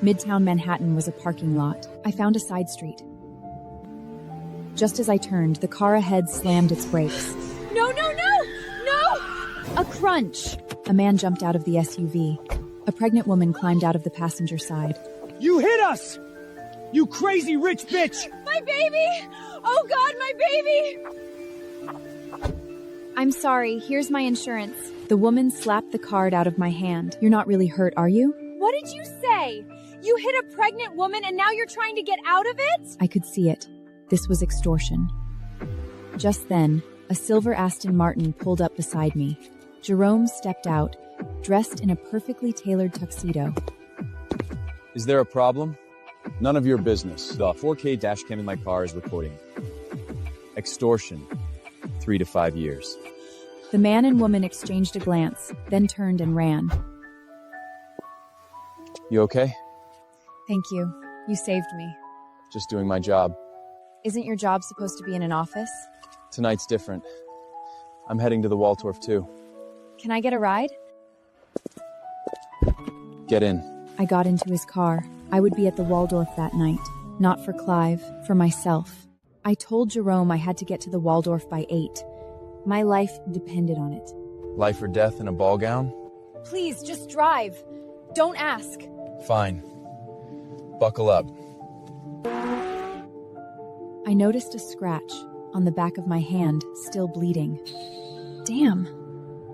Midtown Manhattan was a parking lot. I found a side street. Just as I turned, the car ahead slammed its brakes. No! A crunch! A man jumped out of the SUV. A pregnant woman climbed out of the passenger side. You hit us! You crazy rich bitch! My baby! Oh God, my baby! I'm sorry, here's my insurance. The woman slapped the card out of my hand. You're not really hurt, are you? What did you say? You hit a pregnant woman and now you're trying to get out of it? I could see it. This was extortion. Just then, a silver Aston Martin pulled up beside me. Jerome stepped out, dressed in a perfectly tailored tuxedo. Is there a problem? None of your business. The 4K dash cam in my car is recording. Extortion. 3 to 5 years. The man and woman exchanged a glance, then turned and ran. You okay? Thank you. You saved me. Just doing my job. Isn't your job supposed to be in an office? Tonight's different. I'm heading to the Waldorf too. Can I get a ride? Get in. I got into his car. I would be at the Waldorf that night. Not for Clive, for myself. I told Jerome I had to get to the Waldorf by 8. My life depended on it. Life or death in a ball gown? Please, just drive. Don't ask. Fine. Buckle up. I noticed a scratch on the back of my hand, still bleeding. Damn.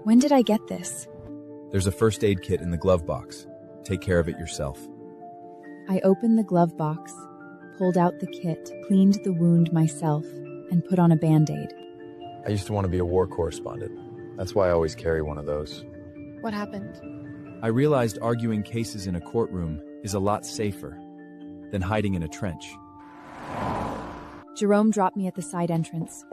When did I get this? There's a first aid kit in the glove box. Take care of it yourself. I opened the glove box, pulled out the kit, cleaned the wound myself, and put on a Band-Aid. I used to want to be a war correspondent. That's why I always carry one of those. What happened? I realized arguing cases in a courtroom is a lot safer than hiding in a trench. Jerome dropped me at the side entrance.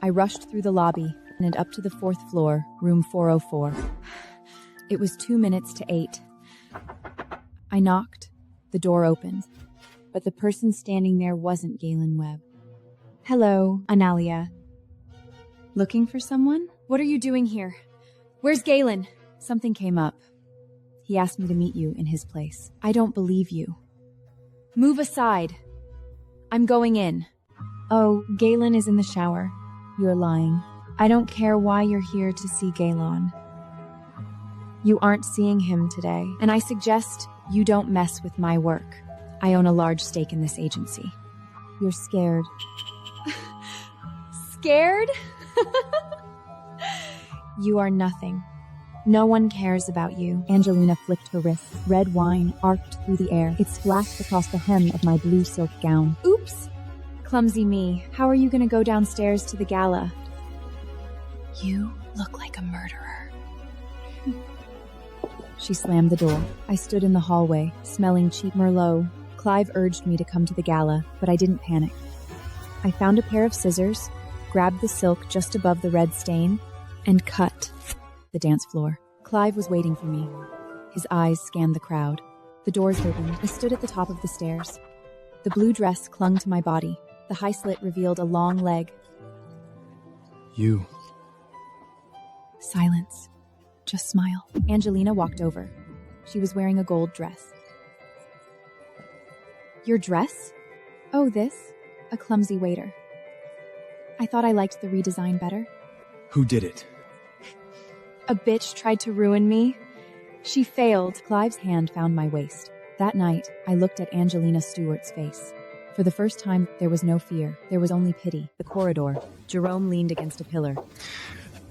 I rushed through the lobby and up to the 4th floor, room 404. It was 2 minutes to 8. I knocked. The door opened, but the person standing there wasn't Gaylon Webb. Hello, Analia. Looking for someone? What are you doing here? Where's Gaylon? Something came up. He asked me to meet you in his place. I don't believe you. Move aside. I'm going in. Oh, Gaylon is in the shower. You're lying. I don't care why you're here to see Gaylon. You aren't seeing him today, and I suggest you don't mess with my work. I own a large stake in this agency. You're scared. Scared? You are nothing. No one cares about you. Angelena flicked her wrists. Red wine arced through the air. It splashed across the hem of my blue silk gown. Oops! Clumsy me. How are you going to go downstairs to the gala? You look like a murderer. She slammed the door. I stood in the hallway, smelling cheap Merlot. Clive urged me to come to the gala, but I didn't panic. I found a pair of scissors, grabbed the silk just above the red stain, and cut the dance floor. Clive was waiting for me. His eyes scanned the crowd. The doors opened. I stood at the top of the stairs. The blue dress clung to my body. The high slit revealed a long leg. You. Silence. Just smile. Angelena walked over. She was wearing a gold dress. Your dress? Oh, this? A clumsy waiter. I thought I liked the redesign better. Who did it? A bitch tried to ruin me. She failed. Clive's hand found my waist. That night, I looked at Angelena Stewart's face. For the first time, there was no fear. There was only pity. The corridor. Jerome leaned against a pillar.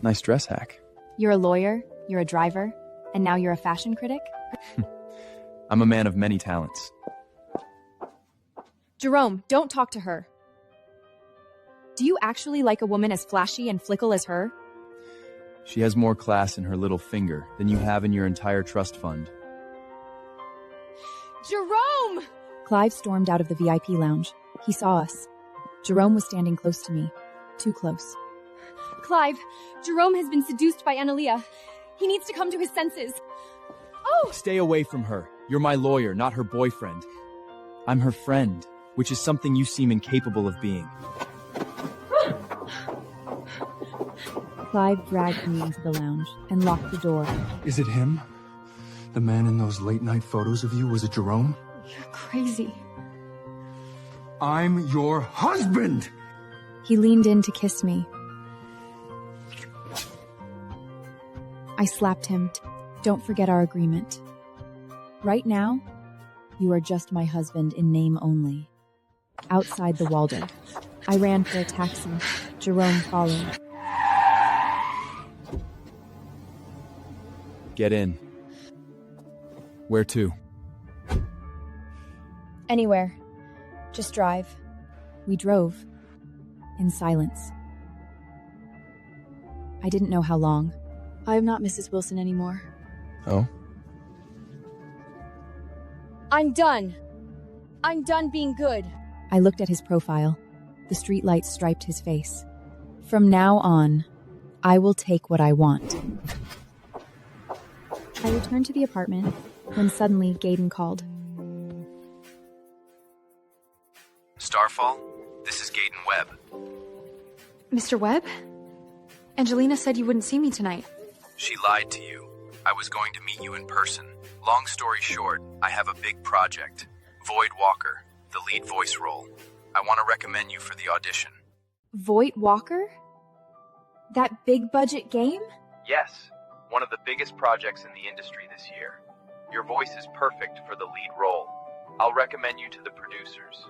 Nice dress hack. You're a lawyer, you're a driver, and now you're a fashion critic? I'm a man of many talents. Jerome, don't talk to her. Do you actually like a woman as flashy and flickle as her? She has more class in her little finger than you have in your entire trust fund. Jerome! Clive stormed out of the VIP lounge. He saw us. Jerome was standing close to me. Too close. Clive, Jerome has been seduced by Analia. He needs to come to his senses. Oh! Stay away from her. You're my lawyer, not her boyfriend. I'm her friend, which is something you seem incapable of being. Clive dragged me into the lounge and locked the door. Is it him? The man in those late-night photos of you? Was it Jerome? You're crazy. I'm your husband! He leaned in to kiss me. I slapped him. Don't forget our agreement. Right now, you are just my husband in name only. Outside the Waldorf, I ran for a taxi. Jerome followed. Get in. Where to? Anywhere. Just drive. We drove. In silence. I didn't know how long. I am not Mrs. Wilson anymore. Oh? I'm done. I'm done being good. I looked at his profile. The streetlights striped his face. From now on, I will take what I want. I returned to the apartment when suddenly Gaylon called. Starfall, this is Gaydon Webb. Mr. Webb? Angelena said you wouldn't see me tonight. She lied to you. I was going to meet you in person. Long story short, I have a big project. Void Walker, the lead voice role. I want to recommend you for the audition. Void Walker? That big budget game? Yes, one of the biggest projects in the industry this year. Your voice is perfect for the lead role. I'll recommend you to the producers.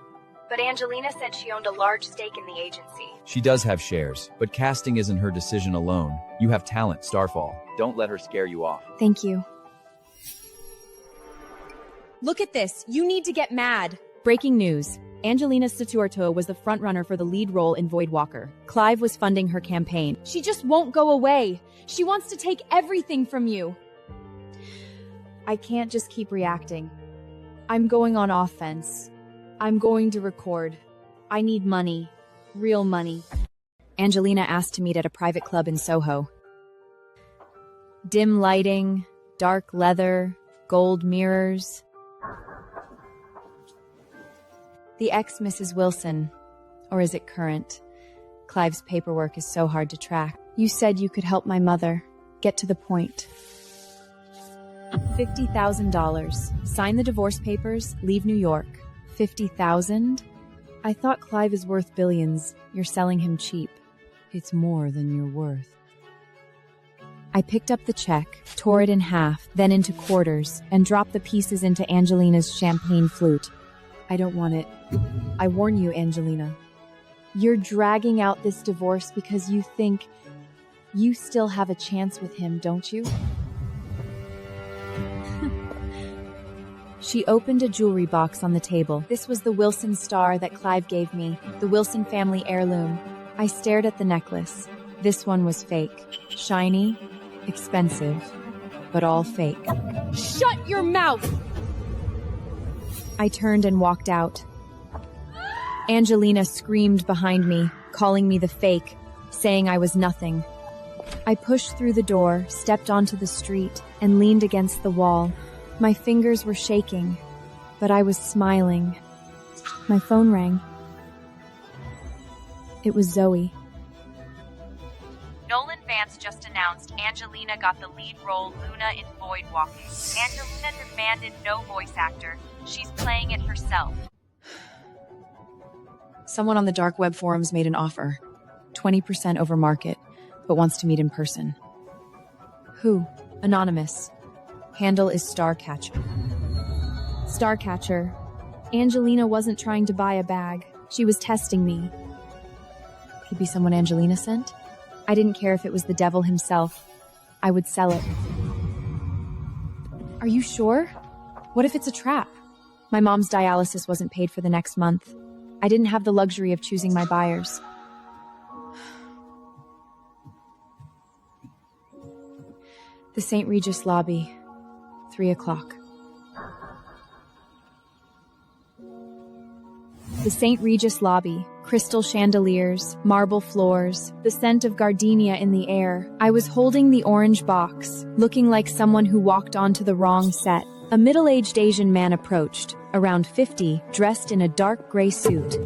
But Angelena said she owned a large stake in the agency. She does have shares, but casting isn't her decision alone. You have talent, Starfall. Don't let her scare you off. Thank you. Look at this. You need to get mad. Breaking news. Angelena Sutuarto was the frontrunner for the lead role in Void Walker. Clive was funding her campaign. She just won't go away. She wants to take everything from you. I can't just keep reacting. I'm going on offense. I'm going to record. I need money. Real money. Angelena asked to meet at a private club in Soho. Dim lighting, dark leather, gold mirrors. The ex-Mrs. Wilson, or is it current? Clive's paperwork is so hard to track. You said you could help my mother. Get to the point. $50,000. Sign the divorce papers, leave New York. 50,000? I thought Clive is worth billions. You're selling him cheap. It's more than you're worth. I picked up the check, tore it in half, then into quarters, and dropped the pieces into Angelena's champagne flute. I don't want it. I warn you, Angelena. You're dragging out this divorce because you think you still have a chance with him, don't you? She opened a jewelry box on the table. This was the Wilson star that Clive gave me, the Wilson family heirloom. I stared at the necklace. This one was fake. Shiny, expensive, but all fake. Shut your mouth! I turned and walked out. Angelena screamed behind me, calling me the fake, saying I was nothing. I pushed through the door, stepped onto the street, and leaned against the wall. My fingers were shaking, but I was smiling. My phone rang. It was Zoe. Nolan Vance just announced Angelena got the lead role Luna in Void Walking. Angelena demanded no voice actor. She's playing it herself. Someone on the dark web forums made an offer. 20% over market, but wants to meet in person. Who? Anonymous. Handle is Starcatcher. Starcatcher. Angelena wasn't trying to buy a bag. She was testing me. Could be someone Angelena sent? I didn't care if it was the devil himself. I would sell it. Are you sure? What if it's a trap? My mom's dialysis wasn't paid for the next month. I didn't have the luxury of choosing my buyers. The St. Regis lobby. 3 o'clock. The St. Regis lobby. Crystal chandeliers, marble floors, the scent of gardenia in the air. I was holding the orange box, looking like someone who walked onto the wrong set. A middle-aged Asian man approached, around 50, dressed in a dark gray suit.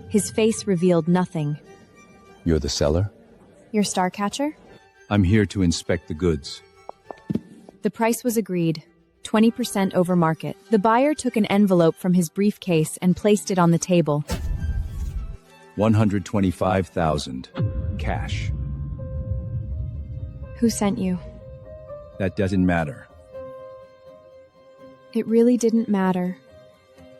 His face revealed nothing. You're the seller? Your Starcatcher? I'm here to inspect the goods. The price was agreed, 20% over market. The buyer took an envelope from his briefcase and placed it on the table. 125,000. Cash. Who sent you? That doesn't matter. It really didn't matter.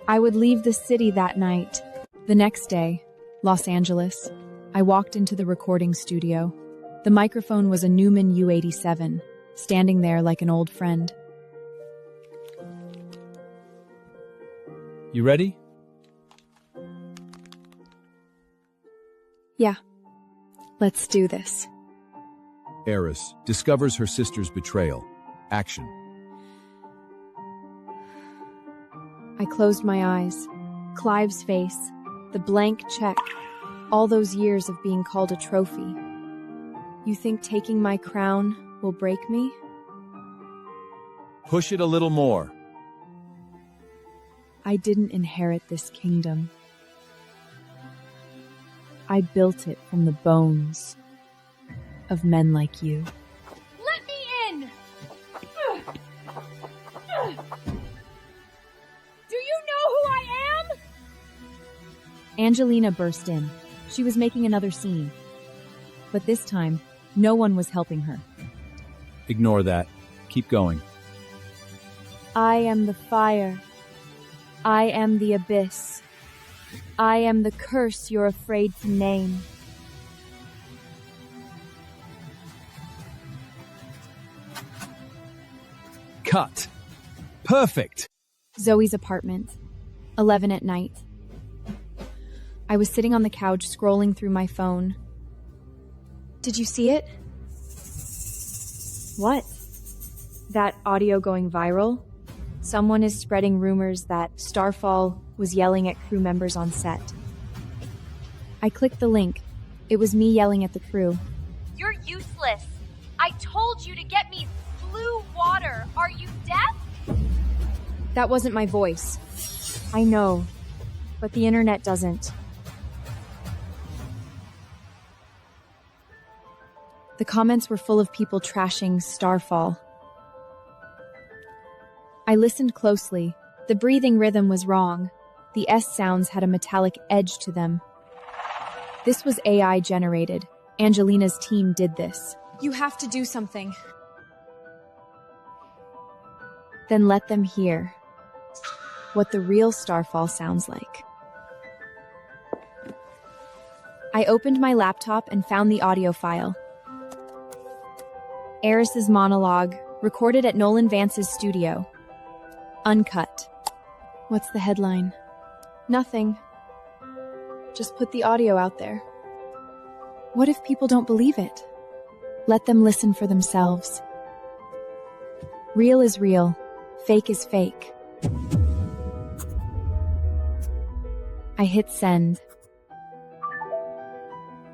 I would leave the city that night. The next day, Los Angeles, I walked into the recording studio. The microphone was a Newman U87, standing there like an old friend. You ready? Yeah. Let's do this. Eris discovers her sister's betrayal. Action. I closed my eyes. Clive's face, the blank check, all those years of being called a trophy. You think taking my crown will break me? Push it a little more. I didn't inherit this kingdom. I built it from the bones of men like you. Let me in! Do you know who I am? Angelena burst in. She was making another scene. But this time, no one was helping her. Ignore that. Keep going. I am the fire. I am the abyss. I am the curse you're afraid to name. Cut. Perfect. Zoe's apartment. 11 at night. I was sitting on the couch scrolling through my phone. Did you see it? What? That audio going viral? Someone is spreading rumors that Starfall was yelling at crew members on set. I clicked the link. It was me yelling at the crew. You're useless. I told you to get me blue water. Are you deaf? That wasn't my voice. I know, but the internet doesn't. The comments were full of people trashing Starfall. I listened closely. The breathing rhythm was wrong. The S sounds had a metallic edge to them. This was AI generated. Angelena's team did this. You have to do something. Then let them hear what the real Starfall sounds like. I opened my laptop and found the audio file. Eris's monologue, recorded at Nolan Vance's studio. Uncut. What's the headline? Nothing. Just put the audio out there. What if people don't believe it? Let them listen for themselves. Real is real. Fake is fake. I hit send.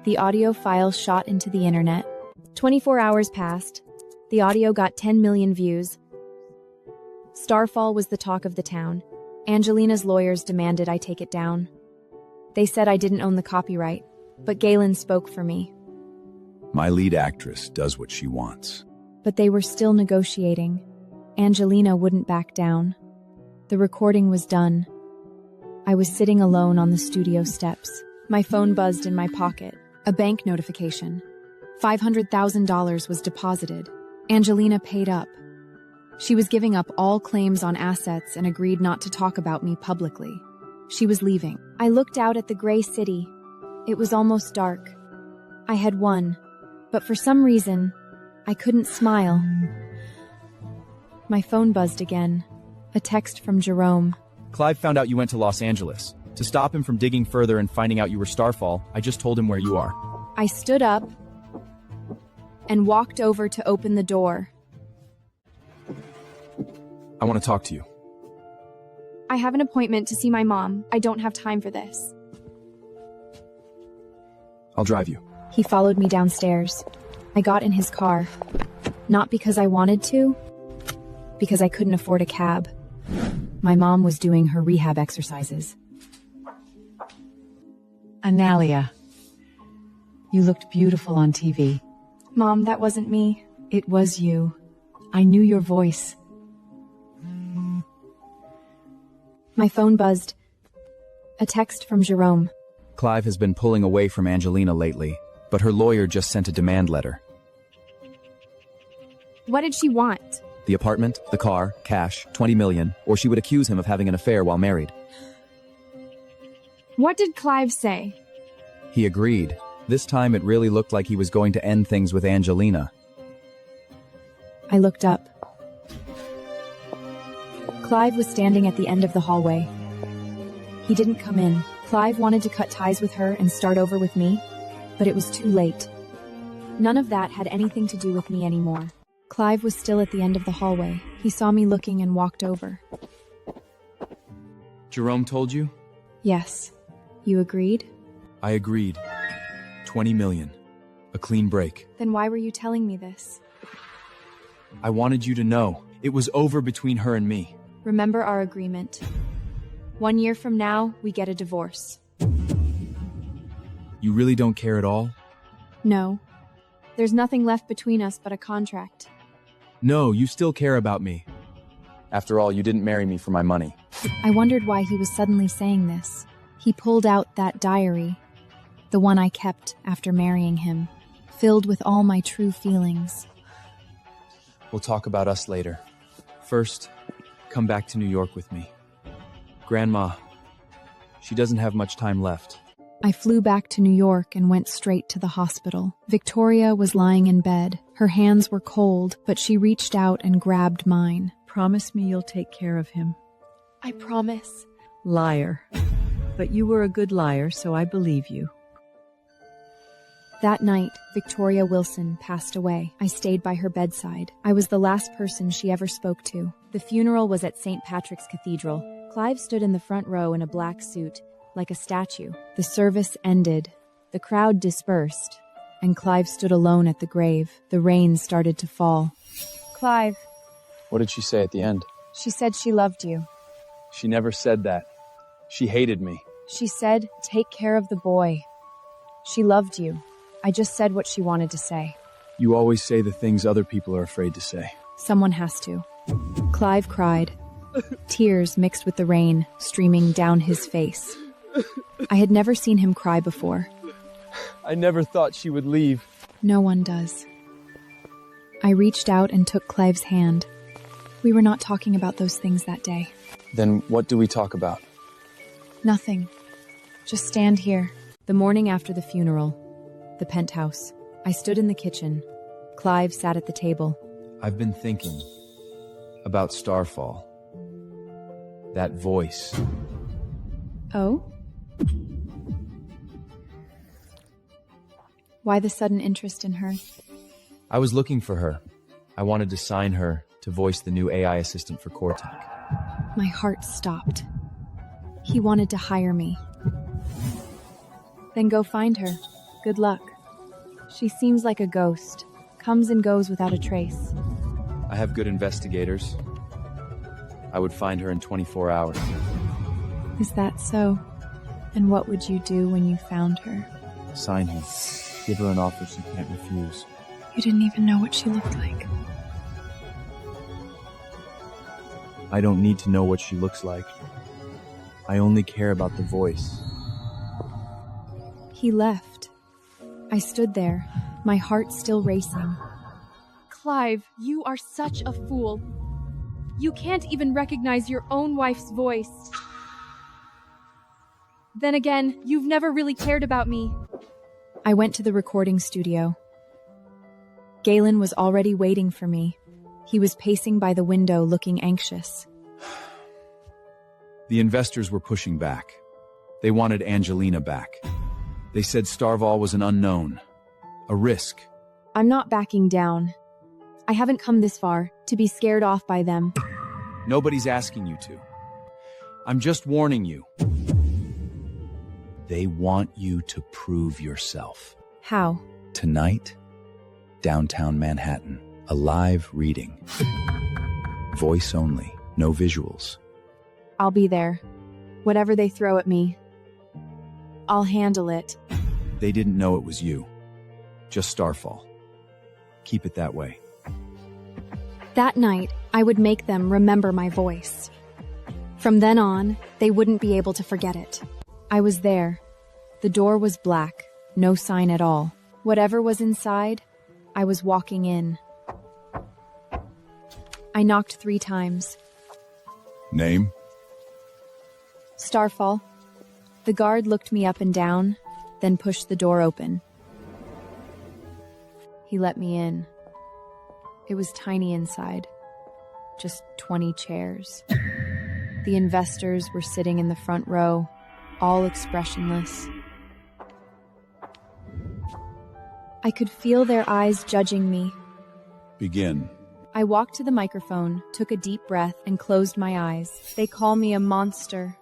The audio file shot into the internet. 24 hours passed. The audio got 10 million views. Starfall was the talk of the town. Angelena's lawyers demanded I take it down. They said I didn't own the copyright, but Gaylon spoke for me. My lead actress does what she wants. But they were still negotiating. Angelena wouldn't back down. The recording was done. I was sitting alone on the studio steps. My phone buzzed in my pocket. A bank notification. $500,000 was deposited. Angelena paid up. She was giving up all claims on assets and agreed not to talk about me publicly. She was leaving. I looked out at the gray city. It was almost dark. I had won, but for some reason, I couldn't smile. My phone buzzed again. A text from Jerome. Clive found out you went to Los Angeles. To stop him from digging further and finding out you were Starfall, I just told him where you are. I stood up and walked over to open the door. I want to talk to you. I have an appointment to see my mom. I don't have time for this. I'll drive you. He followed me downstairs. I got in his car. Not because I wanted to, because I couldn't afford a cab. My mom was doing her rehab exercises. Analia, you looked beautiful on TV. Mom, that wasn't me. It was you. I knew your voice. My phone buzzed. A text from Jerome. Clive has been pulling away from Angelena lately, but her lawyer just sent a demand letter. What did she want? The apartment, the car, cash, 20 million, or she would accuse him of having an affair while married. What did Clive say? He agreed. This time it really looked like he was going to end things with Angelena. I looked up. Clive was standing at the end of the hallway. He didn't come in. Clive wanted to cut ties with her and start over with me, but it was too late. None of that had anything to do with me anymore. Clive was still at the end of the hallway. He saw me looking and walked over. Jerome told you? Yes. You agreed? I agreed. 20 million. A clean break. Then why were you telling me this? I wanted you to know. It was over between her and me. Remember our agreement. 1 year from now, we get a divorce. You really don't care at all? No. There's nothing left between us but a contract. No, you still care about me. After all, you didn't marry me for my money. I wondered why he was suddenly saying this. He pulled out that diary, the one I kept after marrying him, filled with all my true feelings. We'll talk about us later. First, come back to New York with me. Grandma, she doesn't have much time left. I flew back to New York and went straight to the hospital. Victoria was lying in bed. Her hands were cold, but she reached out and grabbed mine. Promise me you'll take care of him. I promise. Liar. But you were a good liar, so I believe you. That night, Victoria Wilson passed away. I stayed by her bedside. I was the last person she ever spoke to. The funeral was at St. Patrick's Cathedral. Clive stood in the front row in a black suit, like a statue. The service ended. The crowd dispersed, and Clive stood alone at the grave. The rain started to fall. Clive. What did she say at the end? She said she loved you. She never said that. She hated me. She said, take care of the boy. She loved you. I just said what she wanted to say. You always say the things other people are afraid to say. Someone has to. Clive cried. Tears mixed with the rain streaming down his face. I had never seen him cry before. I never thought she would leave. No one does. I reached out and took Clive's hand. We were not talking about those things that day. Then what do we talk about? Nothing. Just stand here. The morning after the funeral, the penthouse. I stood in the kitchen. Clive sat at the table. I've been thinking about Starfall. That voice. Oh? Why the sudden interest in her? I was looking for her. I wanted to sign her to voice the new AI assistant for Cortec. My heart stopped. He wanted to hire me. Then go find her. Good luck. She seems like a ghost. Comes and goes without a trace. I have good investigators. I would find her in 24 hours. Is that so? And what would you do when you found her? Sign her. Give her an offer she can't refuse. You didn't even know what she looked like. I don't need to know what she looks like. I only care about the voice. He left. I stood there, my heart still racing. Clive, you are such a fool. You can't even recognize your own wife's voice. Then again, you've never really cared about me. I went to the recording studio. Gaylon was already waiting for me. He was pacing by the window looking anxious. The investors were pushing back. They wanted Angelena back. They said Starfall was an unknown, a risk. I'm not backing down. I haven't come this far to be scared off by them. Nobody's asking you to. I'm just warning you. They want you to prove yourself. How? Tonight, downtown Manhattan, a live reading. Voice only, no visuals. I'll be there. Whatever they throw at me, I'll handle it. They didn't know it was you. Just Starfall. Keep it that way. That night, I would make them remember my voice. From then on, they wouldn't be able to forget it. I was there. The door was black, no sign at all. Whatever was inside, I was walking in. I knocked 3 times. Name? Starfall. The guard looked me up and down, then pushed the door open. He let me in. It was tiny inside. Just 20 chairs. The investors were sitting in the front row, all expressionless. I could feel their eyes judging me. Begin. I walked to the microphone, took a deep breath, and closed my eyes. They call me a monster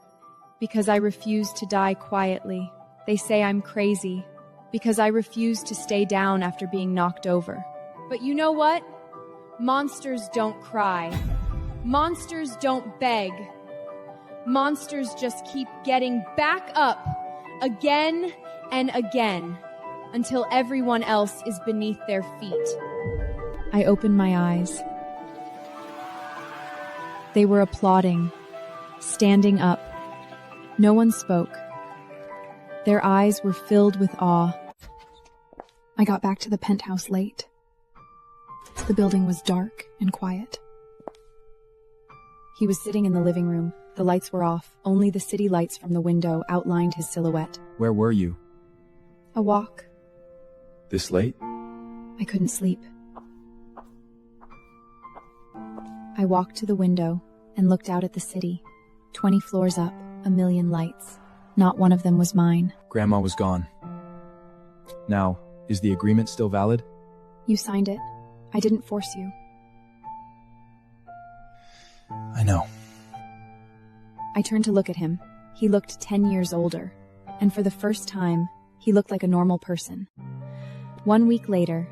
because I refuse to die quietly. They say I'm crazy because I refuse to stay down after being knocked over. But you know what? Monsters don't cry. Monsters don't beg. Monsters just keep getting back up again and again until everyone else is beneath their feet. I opened my eyes. They were applauding, standing up. No one spoke. Their eyes were filled with awe. I got back to the penthouse late. The building was dark and quiet. He was sitting in the living room. The lights were off. Only the city lights from the window outlined his silhouette. Where were you? A walk. This late? I couldn't sleep. I walked to the window and looked out at the city. 20 floors up, 1,000,000 lights. Not one of them was mine. Grandma was gone. Now, is the agreement still valid? You signed it. I didn't force you. I know. I turned to look at him. He looked 10 years older. And for the first time, he looked like a normal person. 1 week later,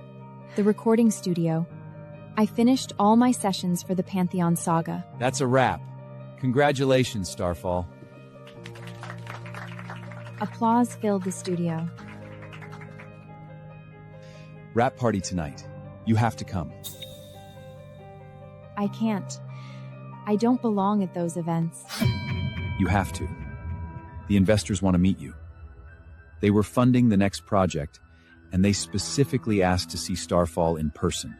the recording studio. I finished all my sessions for the Pantheon saga. That's a wrap. Congratulations, Starfall. Applause filled the studio. Wrap party tonight. You have to come. I can't. I don't belong at those events. You have to. The investors want to meet you. They were funding the next project, and they specifically asked to see Starfall in person.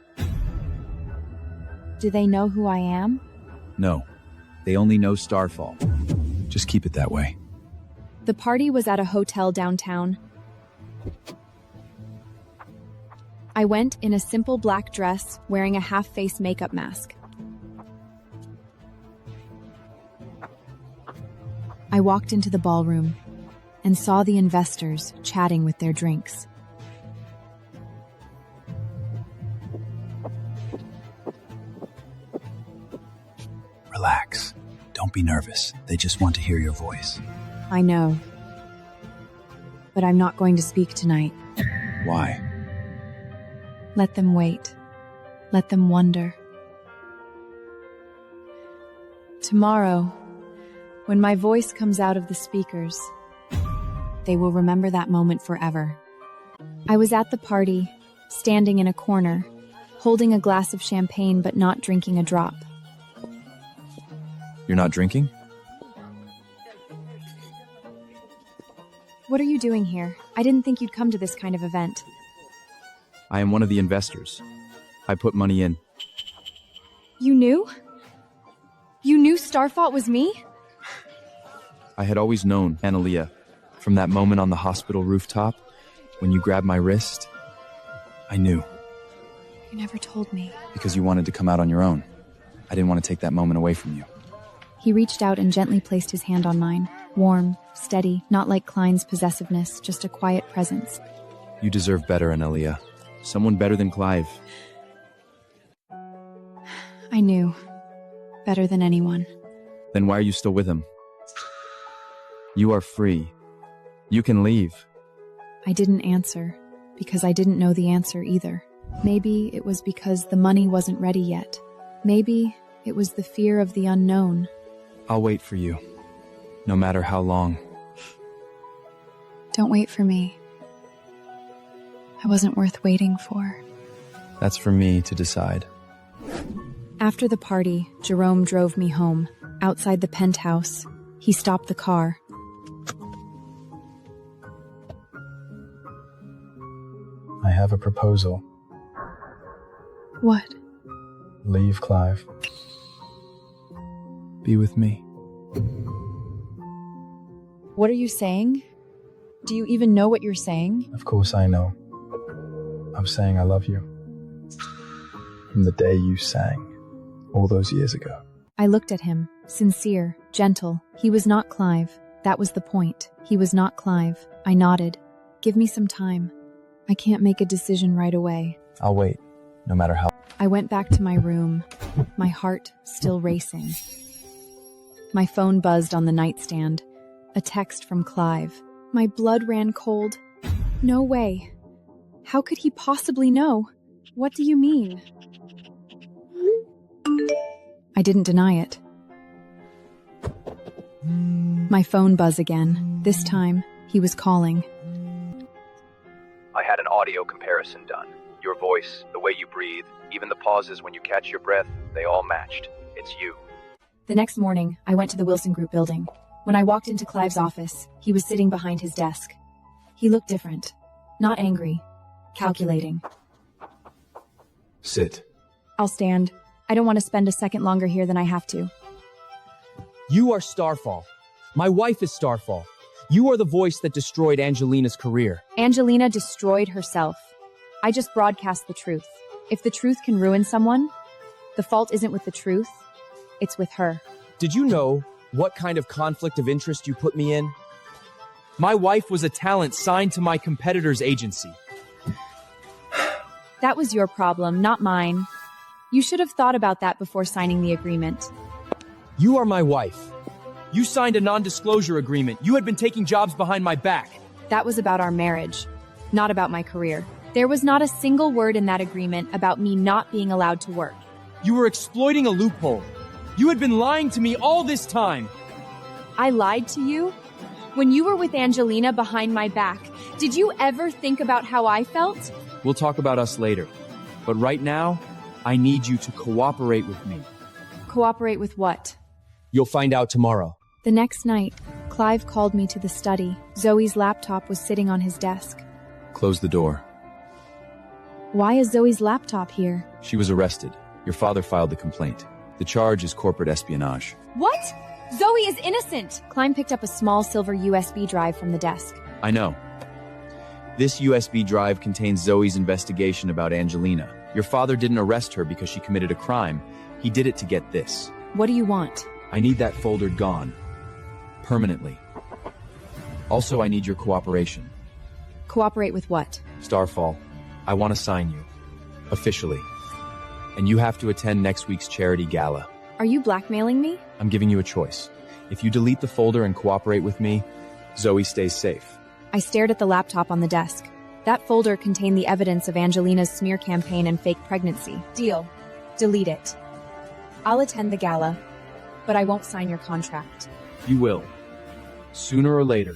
Do they know who I am? No, they only know Starfall. Just keep it that way. The party was at a hotel downtown. I went in a simple black dress, wearing a half-face makeup mask. I walked into the ballroom and saw the investors chatting with their drinks. Relax. Don't be nervous. They just want to hear your voice. I know. But I'm not going to speak tonight. Why? Let them wait. Let them wonder. Tomorrow, when my voice comes out of the speakers, they will remember that moment forever. I was at the party, standing in a corner, holding a glass of champagne but not drinking a drop. You're not drinking? What are you doing here? I didn't think you'd come to this kind of event. I am one of the investors. I put money in. You knew? You knew Starfall was me? I had always known Analia. From that moment on the hospital rooftop, when you grabbed my wrist, I knew. You never told me. Because you wanted to come out on your own. I didn't want to take that moment away from you. He reached out and gently placed his hand on mine. Warm, steady, not like Klein's possessiveness, just a quiet presence. You deserve better, Analia. Someone better than Clive. I knew. Better than anyone. Then why are you still with him? You are free. You can leave. I didn't answer, because I didn't know the answer either. Maybe it was because the money wasn't ready yet. Maybe it was the fear of the unknown. I'll wait for you, no matter how long. Don't wait for me. I wasn't worth waiting for. That's for me to decide. After the party, Jerome drove me home. Outside the penthouse, he stopped the car. I have a proposal. What? Leave, Clive. Be with me. What are you saying? Do you even know what you're saying? Of course I know. I'm saying I love you. From the day you sang, all those years ago. I looked at him, sincere, gentle. He was not Clive. That was the point. He was not Clive. I nodded. Give me some time. I can't make a decision right away. I'll wait, no matter how. I went back to my room, my heart still racing. My phone buzzed on the nightstand. A text from Clive. My blood ran cold. No way. How could he possibly know? What do you mean? I didn't deny it. My phone buzzed again. This time, he was calling. I had an audio comparison done. Your voice, the way you breathe, even the pauses when you catch your breath, they all matched. It's you. The next morning, I went to the Wilson Group building. When I walked into Clive's office, he was sitting behind his desk. He looked different. Not angry. Calculating. Sit. I'll stand. I don't want to spend a second longer here than I have to. You are Starfall. My wife is Starfall. You are the voice that destroyed Angelena's career. Angelena destroyed herself. I just broadcast the truth. If the truth can ruin someone, the fault isn't with the truth, it's with her. Did you know what kind of conflict of interest you put me in? My wife was a talent signed to my competitor's agency. That was your problem, not mine. You should have thought about that before signing the agreement. You are my wife. You signed a non-disclosure agreement. You had been taking jobs behind my back. That was about our marriage, not about my career. There was not a single word in that agreement about me not being allowed to work. You were exploiting a loophole. You had been lying to me all this time. I lied to you? When you were with Angelena behind my back, did you ever think about how I felt? We'll talk about us later. But right now, I need you to cooperate with me. Cooperate with what? You'll find out tomorrow. The next night, Clive called me to the study. Zoe's laptop was sitting on his desk. Close the door. Why is Zoe's laptop here? She was arrested. Your father filed the complaint. The charge is corporate espionage. What? Zoe is innocent! Clive picked up a small silver USB drive from the desk. I know. This USB drive contains Zoe's investigation about Angelena. Your father didn't arrest her because she committed a crime. He did it to get this. What do you want? I need that folder gone. Permanently. Also, I need your cooperation. Cooperate with what? Starfall, I want to sign you. Officially. And you have to attend next week's charity gala. Are you blackmailing me? I'm giving you a choice. If you delete the folder and cooperate with me, Zoe stays safe. I stared at the laptop on the desk. That folder contained the evidence of Angelina's smear campaign and fake pregnancy. Deal. Delete it. I'll attend the gala, but I won't sign your contract. You will. Sooner or later.